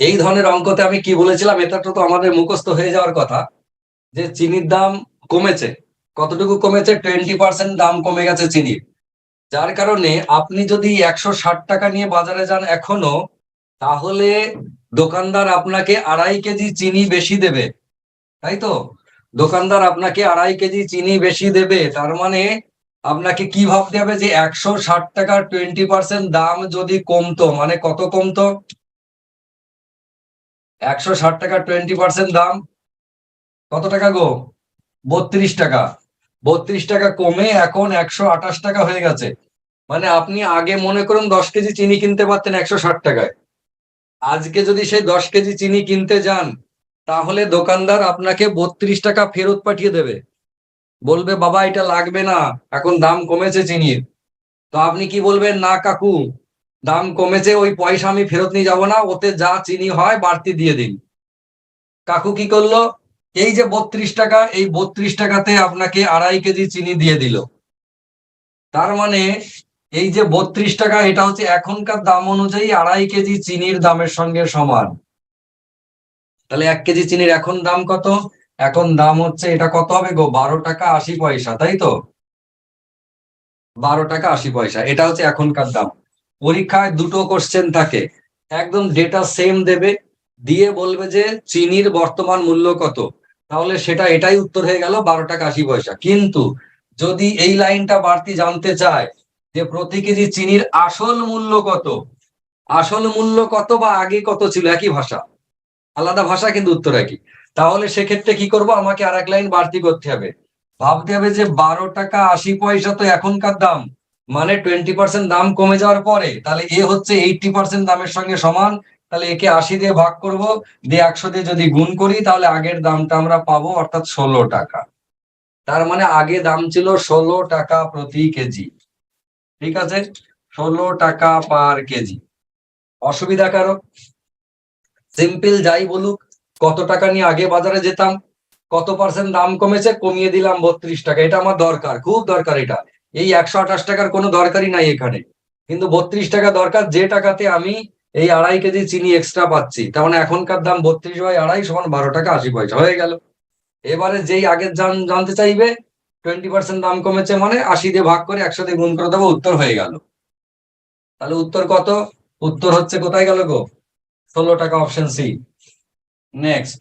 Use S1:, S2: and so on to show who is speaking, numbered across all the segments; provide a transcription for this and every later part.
S1: এই ধরনের অঙ্কতে আমি কি বলেছিলাম, এটা তো আমাদের মুখস্থ হয়ে যাওয়ার কথা, যে চিনির দাম কমেছে। কতটুকু কমেছে? 20% দাম কমে গেছে চিনির। যার কারণে আপনি যদি 160 টাকা নিয়ে বাজারে যান এখনো, তাহলে দোকানদার আপনাকে 2.5 কেজি চিনি বেশি দেবে, তাই তো? দোকানদার আপনাকে 2.5 কেজি চিনি বেশি দেবে, তার মানে আপনাকে কি ভাবতে হবে যে 160 টাকার 20% দাম যদি কমতো, মানে কত কমতো? 160 টাকার 20% দাম কত টাকা গো? 32 টাকা। 32 টাকা কমে এখন 128 টাকা হয়ে গেছে। মানে আপনি আগে মনে করুন 10 কেজি চিনি কিনতে পারতেন 160 টাকায়। আজকে যদি সেই 10 কেজি চিনি কিনতে যান, তাহলে দোকানদার আপনাকে 32 টাকা ফেরত পাঠিয়ে দেবে, বলবে বাবা এটা লাগবে না, এখন দাম কমেছে চিনির। তো আপনি কি বলবেন? না কাকু, দাম কমেছে, ওই পয়সা আমি ফেরত নিয়ে যাবো না, ওতে যা চিনি হয় বাড়তি দিয়ে দিন। কাকু কি করলো? এই যে 32 টাকা, এই 32 টাকাতে আপনাকে 2.5 কেজি চিনি দিয়ে দিল। তার মানে এই যে 32 টাকা, এটা হচ্ছে এখনকার দাম অনুযায়ী 2.5 কেজি চিনির দামের সঙ্গে সমান। তাহলে 1 কেজি চিনির এখন দাম কত? এখন দাম হচ্ছে, এটা কত হবে গো? 12 টাকা 80 পয়সা, তাই তো? 12 টাকা 80 পয়সা, এটা হচ্ছে এখনকার দাম। পরীক্ষায় দুটো কোশ্চেন থাকে, একদম ডেটা সেম দেবে, দিয়ে বলবে যে চিনির বর্তমান মূল্য কত, তাহলে সেটা এটাই উত্তর হয়ে গেল 12 টাকা 80 পয়সা। কিন্তু যদি এই লাইনটা বাড়তি জানতে চায় যে প্রতি কেজি চিনির আসল মূল্য কত, আসল মূল্য কত বা আগে কত ছিল, একই ভাষা আলাদা ভাষা কিন্তু উত্তর একই, তাহলে সেক্ষেত্রে কি করব? আমাকে আর এক লাইন বাড়তি করতে হবে। ভাবতে হবে যে 12 টাকা 80 পয়সা তো এখনকার দাম, মানে 20% দাম কমে যাওয়ার পরে, তাহলে এ হচ্ছে 80% দামের সঙ্গে সমান। তাহলে একে 80 দিয়ে ভাগ করব, দিয়ে 100 দিয়ে যদি গুণ করি, তাহলে আগের দামটা আমরা পাবো, অর্থাৎ 16 টাকা। তার মানে আগে দাম ছিল 16 টাকা প্রতি কেজি। ঠিক আছে, 16 টাকা পার কেজি। অসুবিধা কারো? সিম্পল যাই বলুক, কত টাকা নিয়ে আগে বাজারে যেতাম, কত পার্সেন্ট দাম কমেছে, কমিয়ে দিলাম 32 টাকা, এটা আমার দরকার, খুব দরকার এটা। এই 128 টাকার কোনো দরকারই নাই এখানে, কিন্তু 32 টাকা দরকার, যে টাকাতে আমি এই 2.5 কেজি চিনি এক্সট্রা পাচ্ছি। তার মানে এখনকার দাম 32/2 সমান 12 টাকা 80 পয়সা হয়ে গেল। এবারে যেই আগের জানতে চাইবে, 20% দাম কমেছে মানে 80 দিয়ে ভাগ করে 100 দিয়ে গুণ করে দেবো, উত্তর হয়ে গেল। তাহলে উত্তর কত? উত্তর হচ্ছে কোথায় গেল গো? 16 টাকা, অপশন সি। নেক্সট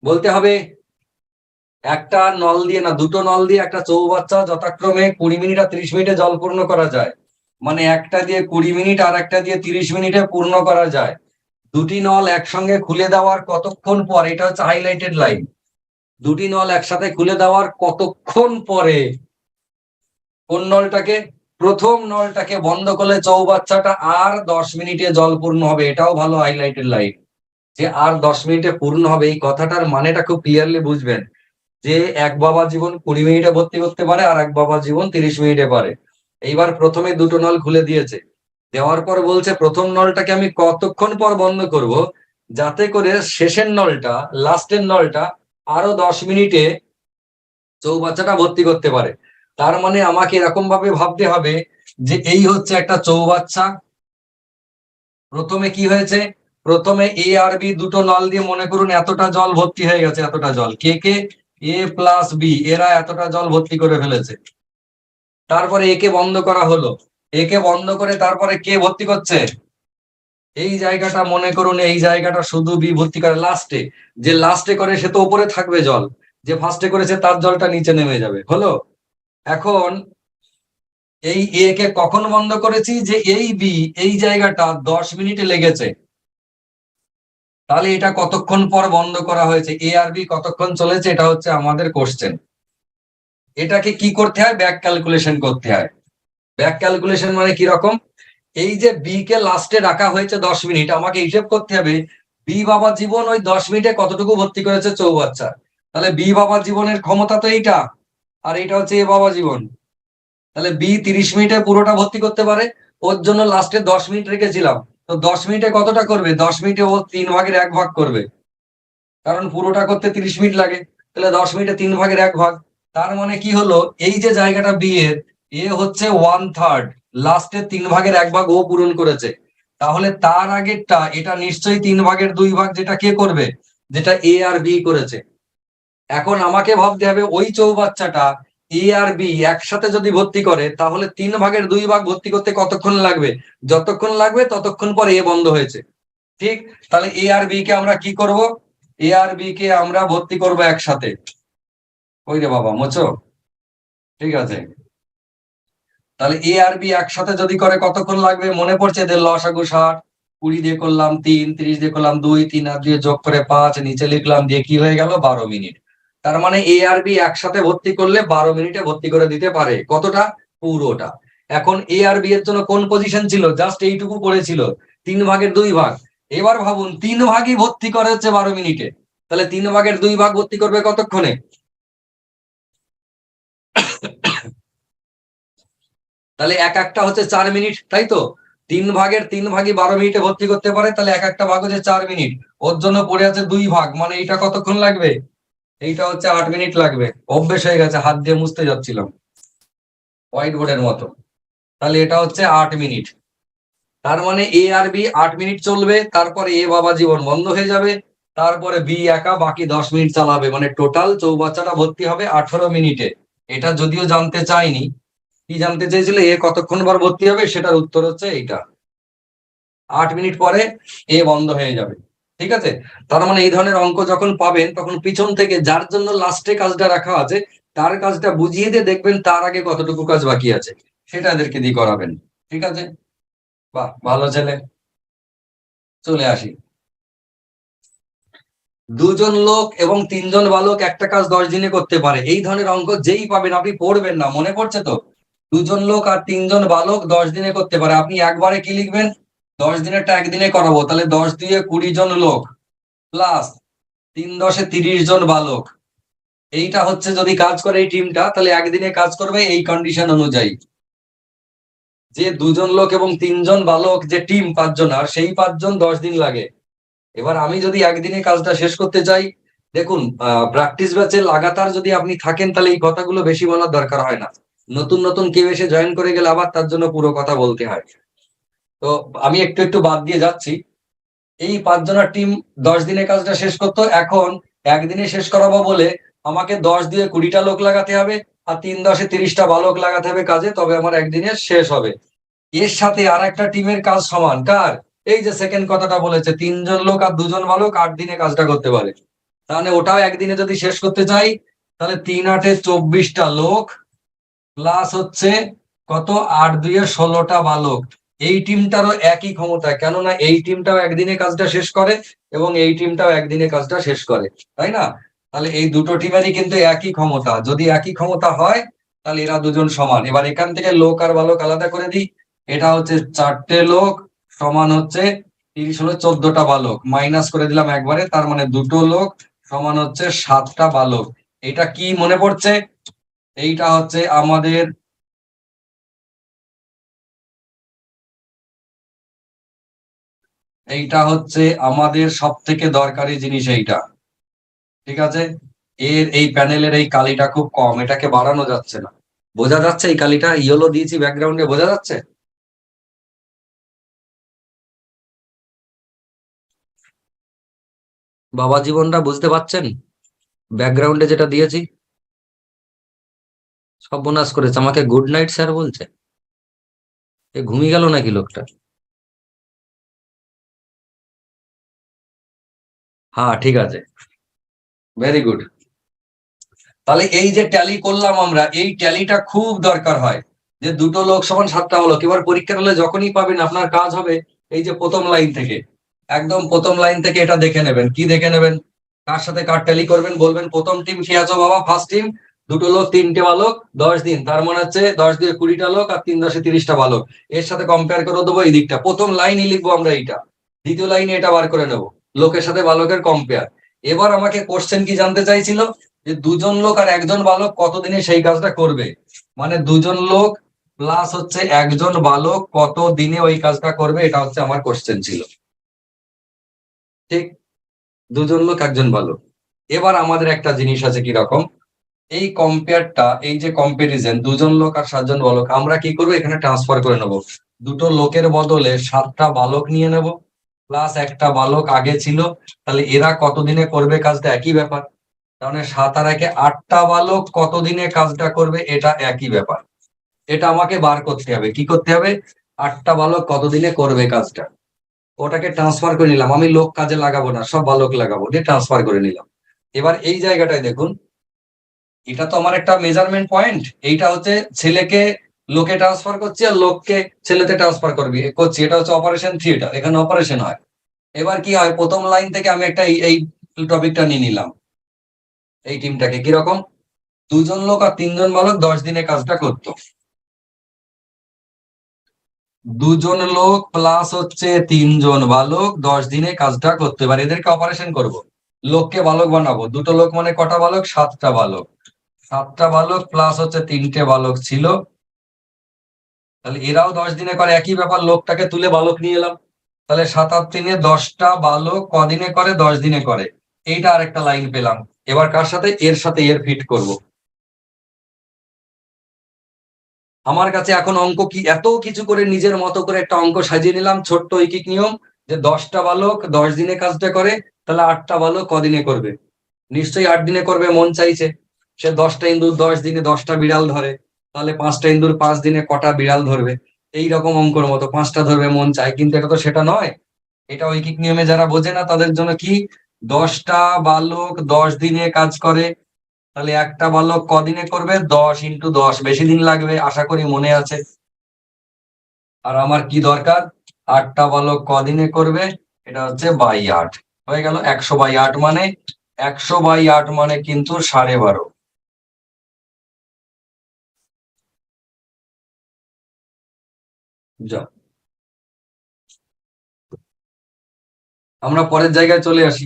S1: বলতে হবে, একটা নল দিয়ে না, দুটো নল দিয়ে একটা চৌবাচ্চা যথাক্রমে 20 মিনিট আর 30 মিনিটে জল পূর্ণ করা যায়। মানে একটা দিয়ে 20 মিনিট আর একটা দিয়ে 30 মিনিটে পূর্ণ করা যায়। দুটি নল একসঙ্গে খুলে দেওয়ার কতক্ষণ পর, এটা হচ্ছে হাইলাইটেড লাইন, দুটি নল একসাথে খুলে দেওয়ার কতক্ষণ পরে কোন নলটাকে, প্রথম নলটাকে বন্ধ করলে চৌবাচ্চাটা আর 10 মিনিটে জল পূর্ণ হবে, এটাও ভালো হাইলাইটেড লাইন। যে আর 10 মিনিটে পূর্ণ হবে, এই কথাটার মানেটা খুব ক্লিয়ারলি বুঝবেন, যে এক বাবা জীবন 20 মিনিটে ভর্তি করতে পারে, আর এক বাবা জীবন 30 মিনিটে পারে। এইবার প্রথমে দুটো নল খুলে দিয়েছে, দেওয়ার পর বলছে প্রথম নলটাকে আমি কতক্ষণ পর বন্ধ করব, যাতে করে শেষের নলটা, লাস্টের নলটা আরো 10 মিনিটে চৌবাচ্চাটা ভর্তি করতে পারে। তার মানে আমাকে এরকম ভাবে ভাবতে হবে যে এই হচ্ছে একটা চৌবাচ্চা। প্রথমে কি হয়েছে? প্রথমে এ আর বি দুটো নল দিয়ে মনে করুন এতটা জল ভর্তি হয়ে গেছে, এতটা জল, কে কে, এ প্লাস বি, এরা এতটা জল ভর্তি করে ফেলেছে। তারপরে একে বন্ধ করা হলো, একে বন্ধ করে তারপরে কে ভর্তি করছে? এই জায়গাটা মনে করুন, এই জায়গাটা শুধু বি ভর্তি করে লাস্টে। যে লাস্টে করে সে তো উপরে থাকবে জল, যে ফার্স্টে করেছে তার জলটা নিচে নেমে যাবে, হলো? এখন এই এ কে কখন বন্ধ করেছি? যে এই বি, এই জায়গাটা 10 মিনিটে লেগেছে, তাহলে এটা কতক্ষণ পর বন্ধ করা হয়েছে, এ আর বি কতক্ষণ চলেছে, এটা হচ্ছে আমাদের কোশ্চেন। এটাকে কি করতে হয়? ব্যাক ক্যালকুলেশন করতে হয়। ব্যাক ক্যালকুলেশন মানে কি রকম? এই যে বি কে লাস্টে রাখা হয়েছে 10 মিনিট, আমাকে হিসেব করতে হবে বি বাবা জীবন ওই 10 মিনিটে কতটুকু ভর্তি করেছে চৌবাচ্চা। তাহলে বি বাবা জীবনের ক্ষমতা তো এইটা, আর এইটা হচ্ছে এ বাবা জীবন। তাহলে বি 30 মিনিটে পুরোটা ভর্তি করতে পারে, ওর জন্য লাস্টে 10 মিনিট রেখেছিলাম। তো 10 মিনিটে কতটা করবে? 10 মিনিটে ও 3/1 করবে, কারণ পুরোটা করতে 30 মিনিট লাগে। তাহলে 10 মিনিটে 3/1। তার মানে কি হলো? এই যে জায়গাটা বি এর, এ হচ্ছে 1/3, লাস্টের 3/1 ও পূরণ করেছে, তাহলে তার আগেরটা এটা নিশ্চয়ই 3/2 যেটা কে করবে, যেটা এ আর বি করেছে। এখন আমাকে ভাবতে হবে ওই চৌবাচ্চাটা এ আর বি একসাথে যদি ভর্তি করে তাহলে 3/2 ভর্তি করতে কতক্ষণ লাগবে, যতক্ষণ লাগবে ততক্ষণ পর এ বন্ধ হয়েছে। ঠিক, তাহলে এ আর বি কে আমরা কি করব, এ আর বি কে আমরা ভর্তি করব একসাথে। ওই রে বাবা মোচো, ঠিক আছে। তাহলে এ আর বি একসাথে যদি করে কতক্ষণ লাগবে, মনে পড়ছে এদের লসাগু 60, 20 দিয়ে করলাম 3, 30 দিয়ে করলাম 2, 3 আর 2 যোগ করে 5, নিচে লিখলাম দিয়ে কি হয়ে গেল 12 মিনিট। তার মানে এ আর বি একসাথে ভর্তি করলে 12 মিনিটে ভর্তি করে দিতে পারে কতটা, পুরোটা। এখন এ আর বি এর জন্য কোন পজিশন ছিল, জাস্ট এইটুকু পড়েছিল, 3/2। এবার ভাবুন 3 ভাগই ভর্তি করে হচ্ছে 12 মিনিটে, তাহলে 3/2 ভর্তি করবে কতক্ষণে, তাহলে এক একটা হচ্ছে 4 মিনিট, তাই তো। 3/3 12 মিনিটে ভর্তি করতে পারে, তাহলে এক একটা ভাগ হচ্ছে 4 মিনিট, ওর জন্য পড়ে আছে 2 ভাগ, মানে এইটা কতক্ষণ লাগবে, এইটা হচ্ছে 8 মিনিট লাগবে। অভ্যেস হয়ে গেছে, হাত দিয়ে মুছতে যাচ্ছিলাম হোয়াইট বোর্ডের মতো। তাহলে এটা হচ্ছে 8 মিনিট। তার মানে এ আর বি 8 মিনিট চলবে, তারপরে এ বাবা জীবন বন্ধ হয়ে যাবে, তারপরে বি একা বাকি 10 মিনিট চালাবে, মানে টোটাল চৌবাচ্চাটা ভর্তি হবে 18 মিনিটে। এটা যদিও জানতে চাইনি, কি জানতে চেয়েছিল এ কতক্ষণ পর ভর্তি হবে, সেটার উত্তর হচ্ছে এইটা, 8 মিনিট পরে এ বন্ধ হয়ে যাবে। ঠিক আছে, তার মানে এই ধরনের অঙ্ক যখন পাবেন তখন পিছন থেকে যার জন্য লাস্টে কাজটা রাখা আছে তার কাজটা বুঝিয়ে দিয়ে দেখবেন তার আগে কতটুকু কাজ বাকি আছে, সেটা এদেরকে দিয়ে করাবেন। ঠিক আছে, বাহ ভালো ছেলে। চলে আসি, দুজন লোক এবং 3জন বালক একটা কাজ 10 দিনে করতে পারে, এই ধরনের অঙ্ক যেই পাবেন আপনি পড়বেন না, মনে পড়ছে তো, দুজন লোক আর 3জন বালক 10 দিনে করতে পারে, আপনি একবারে কি লিখবেন, 10 দিনেরটা একদিনে করাবো, তাহলে 10 দিয়ে 20 জন লোক প্লাস 3×10 30 জন বালক, এইটা হচ্ছে যদি কাজ করে এই টিমটা, তাহলে একদিনে কাজ করবে এই কন্ডিশন অনুযায়ী, যে দুজন লোক এবং 3জন বালক যে টিম 5 জন, আর সেই 5 জন 10 দিন লাগে। এবার আমি যদি একদিনে কাজটা শেষ করতে চাই, দেখুন প্র্যাকটিস ব্যাচে লাগাতার যদি আপনি থাকেন তাহলে এই কথাগুলো বেশি বলার দরকার হয় না, নতুন নতুন কেউ এসে জয়েন করে গেলে আবার তার জন্য পুরো কথা বলতে হয়। তো আমি একটু একটু বাদ দিয়ে যাচ্ছি, এই 5 জনের টিম 10 দিনে কাজটা শেষ করতো, এখন একদিনে শেষ করাবো বলে আমাকে 10 দিয়ে 20টা লোক লাগাতে হবে, আর 3×10 30টা বালক লাগাতে হবে কাজে, তবে আমার একদিনে শেষ হবে। এর সাথে আর একটা টিমের কাজ সমান কার, এই যে সেকেন্ড কথাটা বলেছে 3জন লোক আর 2জন বালক 8 দিনে কাজটা করতে পারে, তাহলে ওটাও একদিনে যদি শেষ করতে চাই তাহলে 3×8 24টা লোক প্লাস হচ্ছে কত, 8×2 16টা বালক। এই টিমটারও একই ক্ষমতা, কেননা এই টিমটাও একদিনে কাজটা শেষ করে এবং এই টিমটাও একদিনে কাজটা শেষ করে, তাই না। তাহলে এই দুটো টিমেরই কিন্তু একই ক্ষমতা, যদি একই ক্ষমতা হয় তাহলে এরা দুজন সমান। এবার এখান থেকে লোক আর বালক আলাদা করে দিই, এটা হচ্ছে 4টে লোক সমান হচ্ছে 30 হলো 14টা বালক, মাইনাস করে দিলাম একবারে, তার মানে 2টো লোক সমান হচ্ছে 7টা বালক। এটা কি মনে পড়ছে, এইটা হচ্ছে আমাদের, এইটা হচ্ছে আমাদের সব থেকে দরকারি জিনিস এইটা। ঠিক আছে, এর এই প্যানেলের এই কালিটা খুব কম, এটাকে বাড়ানো যাচ্ছে না, বোঝা যাচ্ছে এই কালিটা ইয়েলো দিয়েছি ব্যাকগ্রাউন্ডে, বোঝা যাচ্ছে, বাবা জীবনটা বুঝতে পারছেন, ব্যাকগ্রাউন্ডে যেটা দিয়েছি। সব বোনাস করেছে, আমাকে গুড নাইট স্যার বলছে, এ ঘুমিয়ে গেল নাকি লোকটা। হ্যাঁ ঠিক আছে, ভেরি গুড। তাহলে এই যে ট্যালি করলাম আমরা, এই ট্যালিটা খুব দরকার হয়, যে 2টো লোক সমান 7টা হলো। এবার পরীক্ষার হলে যখনই পাবেন আপনার কাজ হবে এই যে প্রথম লাইন থেকে, একদম প্রথম লাইন থেকে এটা দেখে নেবেন, কি দেখে নেবেন, কার সাথে কার ট্যালি করবেন, বলবেন প্রথম টিম কি আছো বাবা, ফার্স্ট টিম 2টো লোক 3টে বালক 10 দিন, তার মানে হচ্ছে 10 দিয়ে 20টা লোক আর 3×10 30টা বালক, এর সাথে কম্পেয়ার করে দেবো এই দিকটা, প্রথম লাইনই লিখবো আমরা এইটা, দ্বিতীয় লাইনে এটা বার করে নেবো, লোকের সাথে বালকের কম্পেয়ার। এবার আমাকে কোশ্চেন কি জানতে চাইছিল, যে 2জন লোক আর 1জন বালক কতদিনে সেই কাজটা করবে, মানে 2জন লোক প্লাস হচ্ছে 1জন বালক কত দিনে ওই কাজটা করবে, এটা হচ্ছে আমার কোশ্চেন ছিল। ঠিক, 2জন লোক 1জন বালক। এবার আমাদের একটা জিনিস আছে, কি রকম, এই কম্পেয়ারটা, এই যে কম্পারিজন, দুজন লোক আর 7জন বালক, আমরা কি করবো এখানে ট্রান্সফার করে নেব। দুটো লোকের বদলে 7টা বালক নিয়ে নেব, প্লাস একটা বালক আগে ছিল। তাহলে এরা কতদিনে করবে কাজটা, একই ব্যাপার। তাহলে 7 আর 1 8টা বালক কতদিনে কাজটা করবে, এটা একই ব্যাপার। এটা আমাকে বার করতে হবে। কি করতে হবে? 8টা বালক কতদিনে করবে কাজটা, ওটাকে ট্রান্সফার করে নিলাম। আমি লোক কাজে লাগাবো না, সব বালক লাগাবো, দিয়ে ট্রান্সফার করে নিলাম। এবার এই জায়গাটায় দেখুন, এটা তো আমার একটা মেজারমেন্ট পয়েন্ট। এইটা হচ্ছে ছেলেকে লোকে ট্রান্সফার করছি আর লোককে ছেলেতে ট্রান্সফার করছি, এটা হচ্ছে অপারেশন থিয়েটার, এখানে অপারেশন হয়। এবার কি হয়, প্রথম লাইন থেকে আমি একটা এই টপিকটা নিয়ে নিলাম, এই টিমটাকে কিরকম, 2জন লোক আর 3জন বালক 10 দিনে কাজটা করতো। 2জন লোক প্লাস হচ্ছে 3জন বালক 10 দিনে কাজটা করতে পারে, এদেরকে অপারেশন করব। লোককে বালক বানাবো, দুটো লোক মানে কটা বালক, 7টা বালক। 7টা বালক প্লাস হচ্ছে 3টে বালক ছিল, তাহলে এরাও 10 দিনে করে, একই ব্যাপার। লোকটাকে তুলে বালক নিয়ে এলাম, তাহলে 7 আর 3 10টা বালক কদিনে করে, 10 দিনে করে। এইটা আরেকটা লাইন পেলাম। এবার কার সাথে, এর সাথে এর ফিট করব। আমার কাছে এখন অঙ্ক কি, এত কিছু করে নিজের মতো করে একটা অঙ্ক সাজিয়ে নিলাম, ছোট্ট ঐকিক নিয়ম, যে 10টা বালক 10 দিনে কাজটা করে, তাহলে 8টা বালক কদিনে করবে, নিশ্চয়ই 8 দিনে করবে মন চাইছে। সে 10টা ইঁদুর 10 দিনে 10টা বিড়াল ধরে, তাহলে 5টা ইঁদুর 5 দিনে কটা বিড়াল ধরবে। এই রকম অঙ্কর মতো 5টা ধরবে মন চায়, কিন্তু এটা তো সেটা নয়। এটা ঐকিক নিয়মে যারা বোঝে না তাদের জন্য কি, 10টা বালক 10 দিনে কাজ করে, তাহলে একটা বালক কদিনে করবে, 10 × 10, বেশি দিন লাগবে, আশা করি মনে আছে। আর আমার কি দরকার, 8টা বালক কদিনে করবে, এটা হচ্ছে বাই 8, হয়ে গেল 100/8, মানে 100/8 মানে কিন্তু 12.5। যা, আমরা পরের জায়গায় চলে আসি।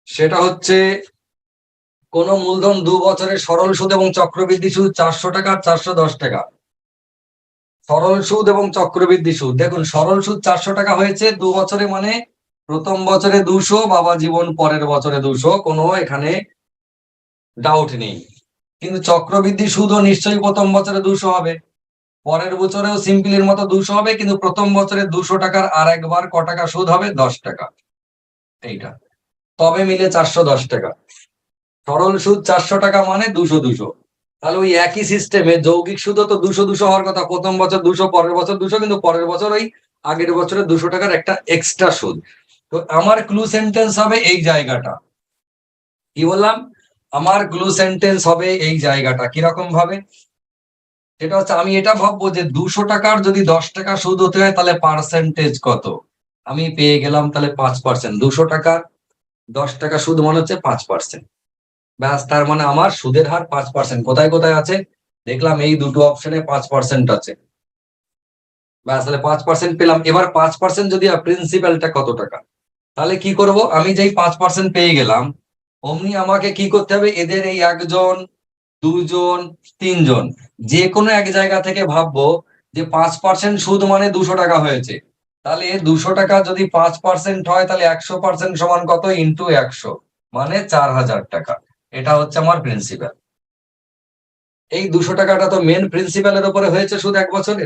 S1: সেটা হচ্ছে কোন মূলধন 2 বছরের সরল সুদ এবং চক্রবৃদ্ধি সুদ 400 টাকা আর 410 টাকা। সরল সুদ এবং চক্রবৃদ্ধি সুদ, দেখুন সরল সুদ 400 টাকা হয়েছে 2 বছরে, মানে প্রথম বছরে 200, বাবা জীবন পরের বছরে 200, কোনো এখানে ডাউট নেই। কিন্তু চক্রবৃদ্ধি সুদও নিশ্চয়ই প্রথম বছরে 200 হবে, পরের বছরেও সিম্পলের মতো 200 হবে, কিন্তু প্রথম বছরে 200 টাকার আর একবার ক টাকা সুদ হবে, 10 টাকা। এইটা তবে মিলে 410 টাকা। সরল সুদ 400 টাকা মানে 200 তাহলে ওই একই সিস্টেমে যৌগিক সুদও তো 200 হওয়ার কথা, প্রথম বছর 200, পরের বছর 200, কিন্তু পরের বছর ওই আগের বছরে 200 টাকার একটা এক্সট্রা সুদ। তো আমার ক্লু সেন্টেন্স হবে এই জায়গাটা। কি বললাম, আমার ক্লু সেন্টেন্স হবে এই জায়গাটা। কিরকম ভাবে, সেটা হচ্ছে আমি এটা ভাববো যে 200 টাকার যদি 10 টাকা সুদ হতে হয় তাহলে পার্সেন্টেজ কত, আমি পেয়ে গেলাম তাহলে 5%। 200 টাকার 10 টাকা সুদ মানে হচ্ছে 5%। ব্যাস, তার মানে আমার সুদের হার 5%। কোথায় কোথায় আছে দেখলাম, এই দুটো অপশনে 5% আছে। ব্যাস, তাহলে 5% পেলাম। এবার 5% যদি প্রিন্সিপালটা কত টাকা, তাহলে কি করব, আমি যেই 5% পেয়ে গেলাম, অমনি আমাকে কি করতে হবে, এদের এই 1জন 2জন 3জন যে কোনো এক জায়গা থেকে ভাববো যে 5% সুদ মানে 200 টাকা হয়েছে, তাহলে 200 টাকা যদি 5% হয়, তাহলে 100% সমান কত, ইন্টু 100, মানে 4000 টাকা। এটা হচ্ছে আমার প্রিন্সিপাল। এই 200 টাকাটা তো মেন প্রিন্সিপালের উপরে হয়েছে সুদ 1 বছরে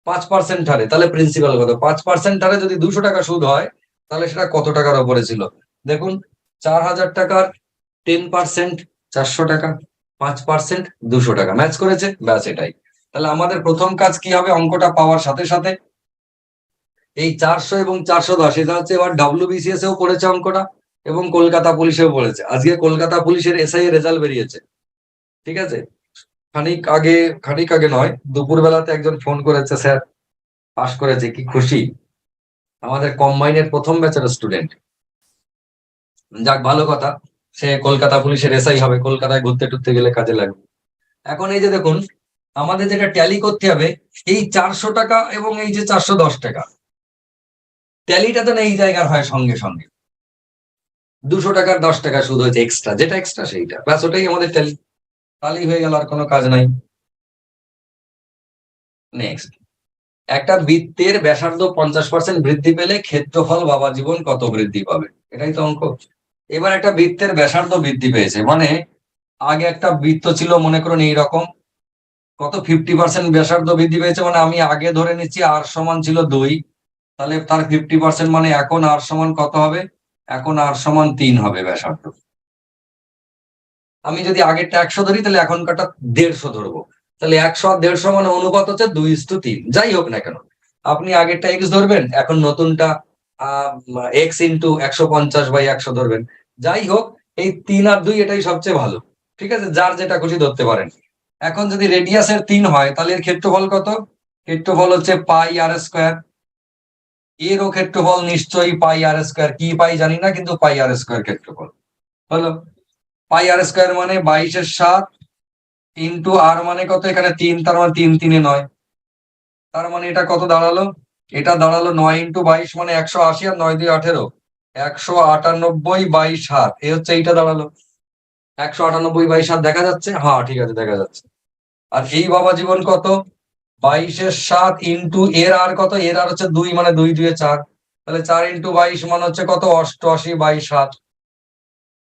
S1: 5% হারে, তাহলে প্রিন্সিপাল কত, 5% হারে যদি 200 টাকা সুদ হয়, তাহলে সেটা কত টাকার উপরে ছিল, দেখুন 4000 টাকার 10% 400 টাকা, 5% 200 টাকা, ম্যাচ করেছে, ব্যাস এটাই। তাহলে আমাদের প্রথম কাজ কি হবে, অঙ্কটা পাওয়ার সাথে সাথে এই 400 এবং 410, এটা হচ্ছে এবার WBCS এও পড়েছে অঙ্কটা, এবং কলকাতা পুলিশেও পড়েছে। আজকে কলকাতা পুলিশের এসআই এর রেজাল্ট বেরিয়েছে, ঠিক আছে। খানিক আগে, খানিক আগে নয়, দুপুরবেলাতে একজন ফোন করেছে, স্যার পাশ করেছে, কি খুশি, আমাদের কম্বাইনের প্রথম ব্যাচের স্টুডেন্ট। যাক, ভালো কথা, সে কলকাতা পুলিশের এসআই হবে, কলকাতায় ঘুরতে টুরতে গেলে কাজে লাগবে। এখন এই যে দেখুন, আমাদের যেটা ট্যালি করতে হবে, এই 400 টাকা এবং এই যে 410 টাকা, ট্যালিটা তো না এই জায়গার হয় সঙ্গে সঙ্গে। 200 টাকার 10 টাকা সুদ হয়েছে এক্সট্রা, যেটা এক্সট্রা সেইটা, ব্যাস ওটাই আমাদের ট্যালি। তাহলেই হয়ে গেল, আর কোনো কাজ নাই। নেক্সট, একটা বৃত্তের ব্যাসার্ধ 50% বৃদ্ধি পেলে ক্ষেত্রফল বাবা জীবন কত বৃদ্ধি পাবে, এটাই তো অঙ্ক। এবার একটা বৃত্তের ব্যাসার্ধ বৃদ্ধি পেয়েছে, মানে আগে একটা বৃত্ত ছিল মনে করুন এইরকম, কত 50% ব্যাসার্ধ বৃদ্ধি পেয়েছে, মানে আমি আগে ধরে নিচ্ছি আর সমান ছিল 2, তাহলে তার 50% মানে এখন আর সমান কত হবে, এখন আর সমান 3 হবে ব্যাসার্ধ। আমি যদি আগেরটা 100 ধরি তাহলে এখনকারটা 150 ধরবো, তাহলে 100 আর 150 মানে অনুপাত হচ্ছে 2:3। যাই হোক না কেন, আপনি আগেরটা এক্স ধরবেন, এখন নতুনটা এক্স ইন্টু 150/100 ধরবেন। যাই হোক, এই 3 আর 2 এটাই সবচেয়ে ভালো, ঠিক আছে, যার যেটা খুশি ধরতে পারেন। এখন যদি রেডিয়াসের 3 হয় তাহলে এর ক্ষেত্রফল কত, ক্ষেত্রফল হচ্ছে পাই আর স্কোয়ার। এরও ক্ষেত্রফল নিশ্চয়ই পাই আর স্কোয়ার, কি পাই জানি না, কিন্তু পাই আর স্কোয়ার ক্ষেত্রফল হলো। পাই আর স্কোয়ার মানে 22/7 ইন্টু আর মানে কত, এখানে 3, তার মানে 3×3 = 9, তার মানে এটা কত দাঁড়ালো, এটা দাঁড়ালো 9×22 মানে 180, আর 9×2 = 18, 198/7 এ হচ্ছে এইটা দাঁড়ালো। 198/7 দেখা যাচ্ছে, হ্যাঁ ঠিক আছে দেখা যাচ্ছে। আর এই বাবা জীবন কত, 22/7 ইন্টু এর আর কত, এর আর হচ্ছে 2, মানে 2×2 = 4, তাহলে 4×22 মানে হচ্ছে কত, 88/7।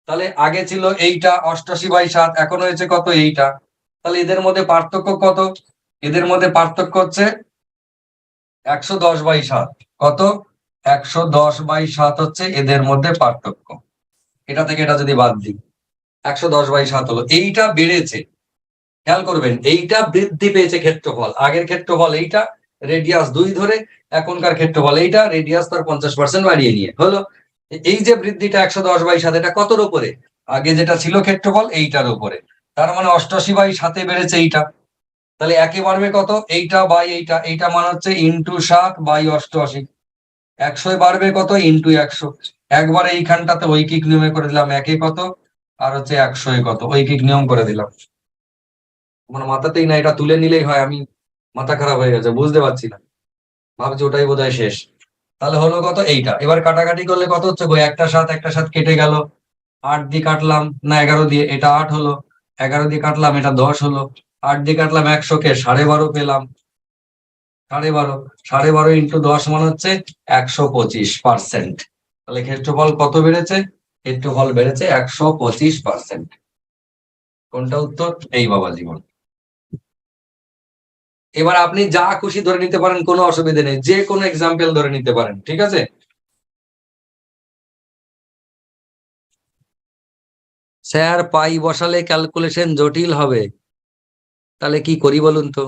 S1: তাহলে আগে ছিল এইটা 88/7, এখন হয়েছে কত এইটা, তাহলে এদের মধ্যে পার্থক্য কত, এদের মধ্যে পার্থক্য হচ্ছে 110/7। কত, 110/7 হচ্ছে এদের মধ্যে পার্থক্য। এটা থেকে এটা যদি বাদ দিই, 110/7 হলো, এইটা বেড়েছে। খেয়াল করবেন, এইটা বৃদ্ধি পেয়েছে ক্ষেত্রফল, আগের ক্ষেত্রফল এইটা, রেডিয়াস 2 ধরে, এখনকার ক্ষেত্রফল এইটা, রেডিয়াস তার 50% বাড়িয়ে নিয়ে হলো। এই যে বৃদ্ধিটা 110/7, এটা কতর উপরে, আগে যেটা ছিল ক্ষেত্রফল এইটার উপরে, তার মানে 88/7 বেড়েছে এইটা। তাহলে একে বাড়বে কত, এইটা বাই এইটা, এইটা মানে হচ্ছে ইন্টু 7/88। 100 বাড়বে কত, ইন্টু 100। একবার এইখানটাতে ঐকিক নিয়মে করে দিলাম, একে কত আর হচ্ছে 100 কত, ঐকিক নিয়ম করে দিলাম। আমার মাথাতেই না, এটা তুলে নিলেই হয়, আমি মাথা খারাপ হয়ে গেছে, বুঝতে পারছি না, ভাবছি ওটাই বোধহয় শেষ। তাহলে হলো কত এইটা, এবার কাটাকাটি করলে কত হচ্ছে গো, একটা 7 একটা 7 কেটে গেল, 8 দিয়ে কাটলাম না 11 দিয়ে, এটা 8 হলো, 11 দিয়ে কাটলাম এটা 10 হলো, 8 দিয়ে কাটলাম 100 কে 12.5 পেলাম, 12.5, 12.5 ইন্টু 10 মানে হচ্ছে 125%। তাহলে ক্ষেত্রফল কত বেড়েছে, ক্ষেত্রফল বেড়েছে 125%। কোনটা উত্তর, এই বাবা জীবন। এবার আপনি যা খুশি ধরে নিতে পারেন, কোনো অসুবিধা নেই, যে কোনো এক্সাম্পল ধরে নিতে পারেন, ঠিক আছে। স্যার পাই বসালে ক্যালকুলেশন জটিল হবে, তাহলে কি করি বলুন তো।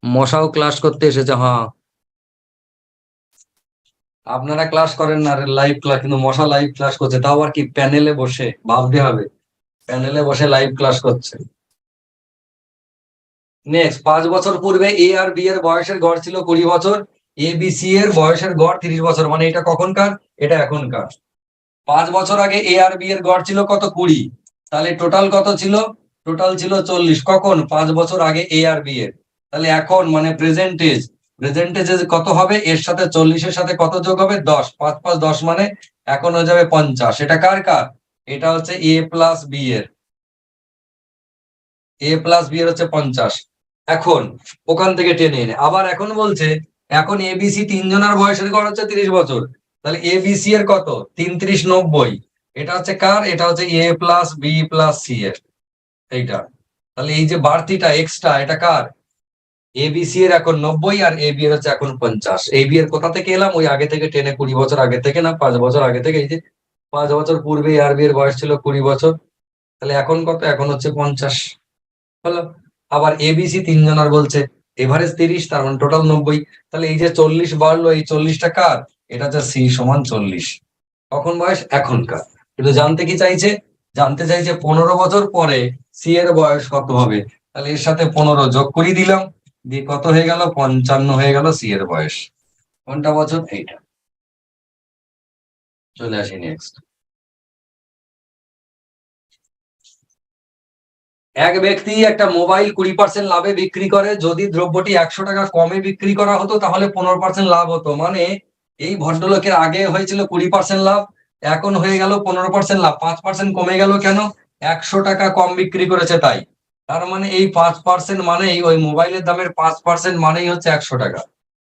S1: মশাও ক্লাস করতে এসেছে, হ্যাঁ আপনারা ক্লাস করেন না লাইভ ক্লাস, কিন্তু মশা লাইভ ক্লাস করছে, তাও আবার কি প্যানেলে বসে, ভাবতে হবে, প্যানেলে বসে লাইভ ক্লাস করছে। নেক্সট, 5 বছর পূর্বে এ আর বি এর বয়সের গড় ছিল 20 বছর, এ বি সি এর বয়সের গড় 30 বছর, মানে এটা কখনকার, এটা এখনকার। 5 বছর আগে এ আর বি এর গড় ছিল কত, 20, তাহলে টোটাল কত ছিল, টোটাল ছিল 40, কখন, 5 বছর আগে এ আর বি এর। তাহলে এখন মানে প্রেজেন্টেজ, প্রেজেন্টেজে কত হবে, এর সাথে 40-এর সাথে কত যোগ হবে, 10, 5×5 = 10, মানে এখন হয়ে যাবে 50। এটা কার কার, এটা হচ্ছে এ প্লাস বি এর, এ প্লাস বি এর হচ্ছে 50। এখন ওখান থেকে টেনে এনে আবার এখন বলছে, এখন এবিসি তিনজনের বয়সের গড় হচ্ছে 30 বছর, তাহলে এবিসি এর কত, 3×30=90, এটা হচ্ছে কার, এটা হচ্ছে এ প্লাস বি প্লাস সি এর, এইটা। তাহলে এই যে বাড়তিটা এক্সট্রা, এটা কার, এবিসি এর এখন 90, আর এ বি এর হচ্ছে এখন 50। এ বি এর কোথা থেকে এলাম, ওই আগে থেকে টেনে, 20 বছর আগে থেকে না 5 বছর আগে থেকে, এই যে 5 বছর পূর্বে আর বি এর বয়স ছিল 20 বছর, তাহলে এখন কত, এখন হচ্ছে 50 হলো। আবার এবিসি তিনজনের বলছে, এভারেজ 30, তার মানে টোটাল 90, তাহলে এই যে 40 বাড়লো, এই 40টা কার, এটা হচ্ছে সি সমান 40। কখন বয়স, এখনকার। কিন্তু জানতে কি চাইছে, জানতে চাইছে 15 বছর পরে সি এর বয়স কত হবে, তাহলে এর সাথে 15 যোগ করে দিলাম, দিয়ে কত হয়ে গেল, 55 হয়ে গেল সি এর বয়স। কোনটা বছর, এইটা। চলে আসি নেক্সট। এক ব্যক্তি একটা মোবাইল 20% লাভে বিক্রি করে, যদি দ্রব্যটি 100 টাকা কমে বিক্রি করা হতো তাহলে 15% লাভ হতো, মানে এই ভদ্রলোকের আগে হয়েছিল 20% লাভ, এখন হয়ে গেল 15% লাভ, 5% কমে গেল কেন, 100 টাকা কম বিক্রি করেছে তাই। তার মানে এই 5% মানেই, ওই মোবাইলের দামের 5% মানেই হচ্ছে 100 টাকা।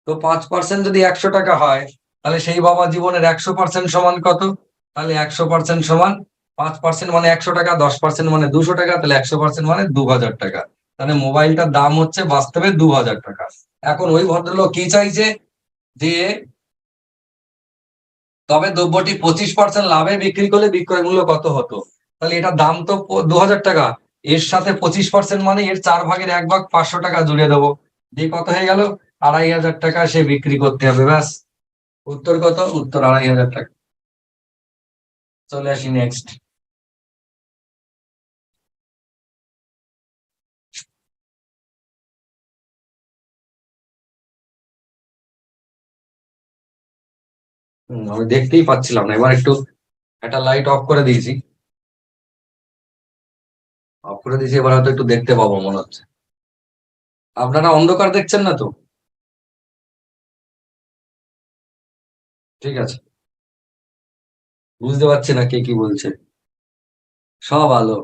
S1: তো 5% যদি 100 টাকা হয়, তাহলে সেই বাবা জীবনের 100% সমান কত? তাহলে 100% সমান 5% মানে 100 টাকা, 10% মানে 200 টাকা, তাহলে 100% মানে 2000 টাকা। তাহলে মোবাইলটার দাম হচ্ছে বাস্তবে 2000 টাকা। এখন ওই ভদ্রলোক কি চাইছে যে তবে দ্রব্যটি 25% লাভে বিক্রি করলে বিক্রয় মূল্য কত হতো? তাহলে এটা দাম তো 2000 টাকা, এর সাথে 25% মানে এর 4/1 500 টাকা জুড়ে দেবো, দিয়ে কত হয়ে গেল? 2500 টাকা সে বিক্রি করতে হবে, ব্যাস। উত্তর কত? উত্তর 2500 টাকা। চলে আসি নেক্সট। আমি দেখতেই পাচ্ছিলাম না, এবার একটু একটা লাইট অফ করে দিয়েছি, এবার হয়তো একটু দেখতে পাবো মনে হচ্ছে। আপনারা অন্ধকার দেখছেন না তো? ঠিক আছে, বুঝতে পারছি না কে কি বলছে। সব আলো,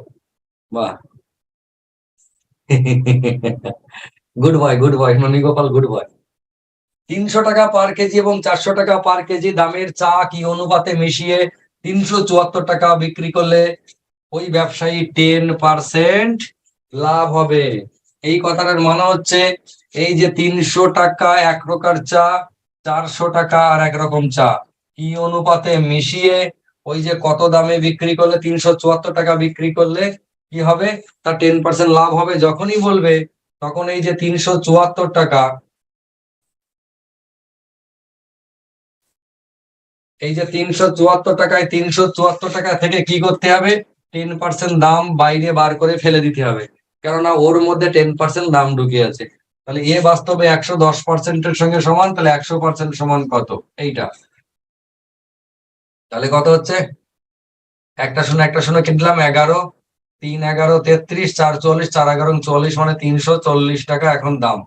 S1: বাহ। Good boy, good boy, Nanigopal, good boy. 300 টাকা পার কেজি এবং 400 টাকা পার কেজি দামের চা কি অনুপাতে মিশিয়ে 374 টাকা বিক্রি করলে ওই ব্যবসায়ী 10% লাভ হবে? এই কথাটার মানে হচ্ছে এই যে 300 টাকা এক প্রকার চা, 400 টাকা আর একরকম চা, কি অনুপাতে মিশিয়ে ওই যে কত দামে বিক্রি করলে 374 টাকা বিক্রি করলে কি হবে? তার 10% লাভ হবে। যখনই বলবে তখন এই যে 374 টাকা, এই যে 374 টাকায় 374 টাকা থেকে কি করতে হবে? 10% দাম বাইরে বার করে ফেলে দিতে হবে, কেননা ওর মধ্যে 10% দাম ঢুকে আছে। তাহলে এ বাস্তবে 110%-এর সঙ্গে সমান, তাহলে 100% সমান কত? এইটা। তাহলে কত হচ্ছে? একটা শূন্য কেটে দিলাম, 11, 3 11 33, 4 44, 4 11 44 মানে 340 টাকা এখন দাম।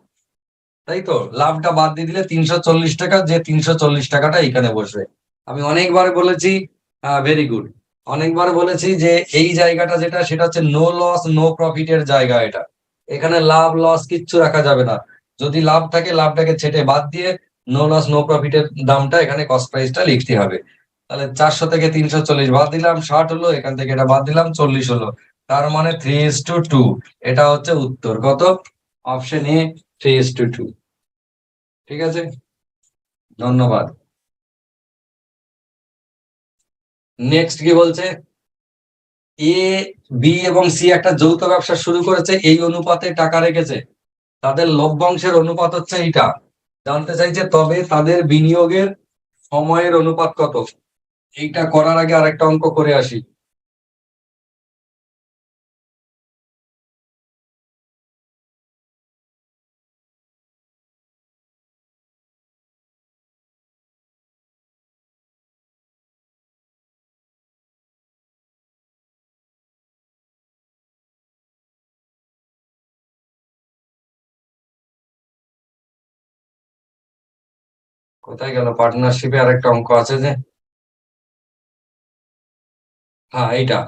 S1: তাই তো, লাভটা বাদ দিয়ে দিলে 340 টাকা, যে 340 টাকাটা এখানে বসবে। আমি অনেকবার বলেছি, ভেরি গুড, অনেকবার বলেছি যে এই জায়গাটা যেটা, সেটা হচ্ছে নো লস নো প্রফিটের জায়গা। এটা এখানে লাভ লস কিচ্ছু রাখা যাবে না। যদি লাভ থাকে লাভটাকে ছেটে বাদ দিয়ে নো লস নো প্রফিটের দামটা এখানে কস্ট প্রাইসটা লিখতে হবে। তাহলে 400 থেকে 340 বাদ দিলাম, 60 হলো, এখান থেকে এটা বাদ দিলাম, 40 হলো। তার মানে 3:2। এটা হচ্ছে উত্তর কত? Option A, 3:2। ঠিক আছে, ধন্যবাদ। নেক্সট কি বলছে? এ, বি এবং সি একটা যৌথ ব্যবসা শুরু করেছে, এই অনুপাতে টাকা রেখেছে, তাদের লভ্যাংশের অনুপাত হচ্ছে এইটা। জানতে চাইছে তবে তাদের বিনিয়োগের সময়ের অনুপাত কত? এইটা করার আগে আরেকটা অঙ্ক করে আসি। কোথায় গেল? পার্টনারশিপে আরেকটা অঙ্ক আছে যে, হ্যাঁ এইটা।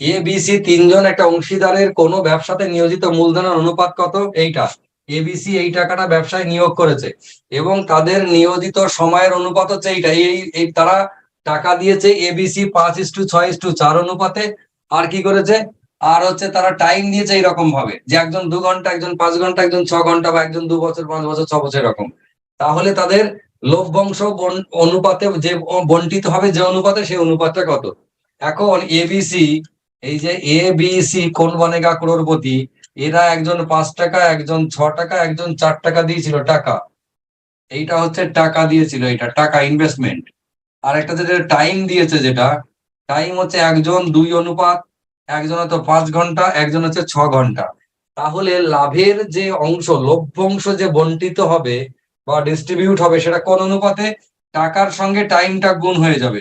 S1: এ বি সি তিনজন একটা অংশীদারের কোন ব্যবসাতে নিয়োজিত মূলধনের অনুপাত কত? এইটা। এবিসি এই টাকাটা ব্যবসায় নিয়োগ করেছে এবং তাদের নিয়োজিত সময়ের অনুপাত হচ্ছে এইটা। এই তারা টাকা দিয়েছে এবিসি 5:6:4 অনুপাতে। আর কি করেছে? আর হচ্ছে তারা টাইম দিয়েছে এইরকম ভাবে যে একজন 2 ঘন্টা, একজন 5 ঘন্টা, একজন 6 ঘন্টা, বা একজন 2 বছর, 5 বছর, 6 বছর, এরকম। তাহলে তাদের লভ্যাংশ অনুপাতে যে বন্টিত হবে, যে অনুপাতে, সেই অনুপাতটা কত? এখন এবিসি, এই যে এ বি সি কোন বনেগা করোড়পতি, এরা একজন 5 টাকা, একজন 6 টাকা, একজন 4 টাকা দিয়েছিল টাকা। এইটা হচ্ছে টাকা দিয়েছিল, এটা টাকা ইনভেস্টমেন্ট। আর একটা যেটা টাইম দিয়েছে, যেটা টাইম হচ্ছে একজন 2 অনুপাত, একজন হয়তো 5 ঘন্টা, একজন হচ্ছে 6 ঘন্টা। তাহলে লাভের যে অংশ, লভ্যাংশ যে বন্টিত হবে বা ডিস্ট্রিবিউট হবে, সেটা কোন অনুপাতে? টাকার সঙ্গে টাইমটা গুণ হয়ে যাবে,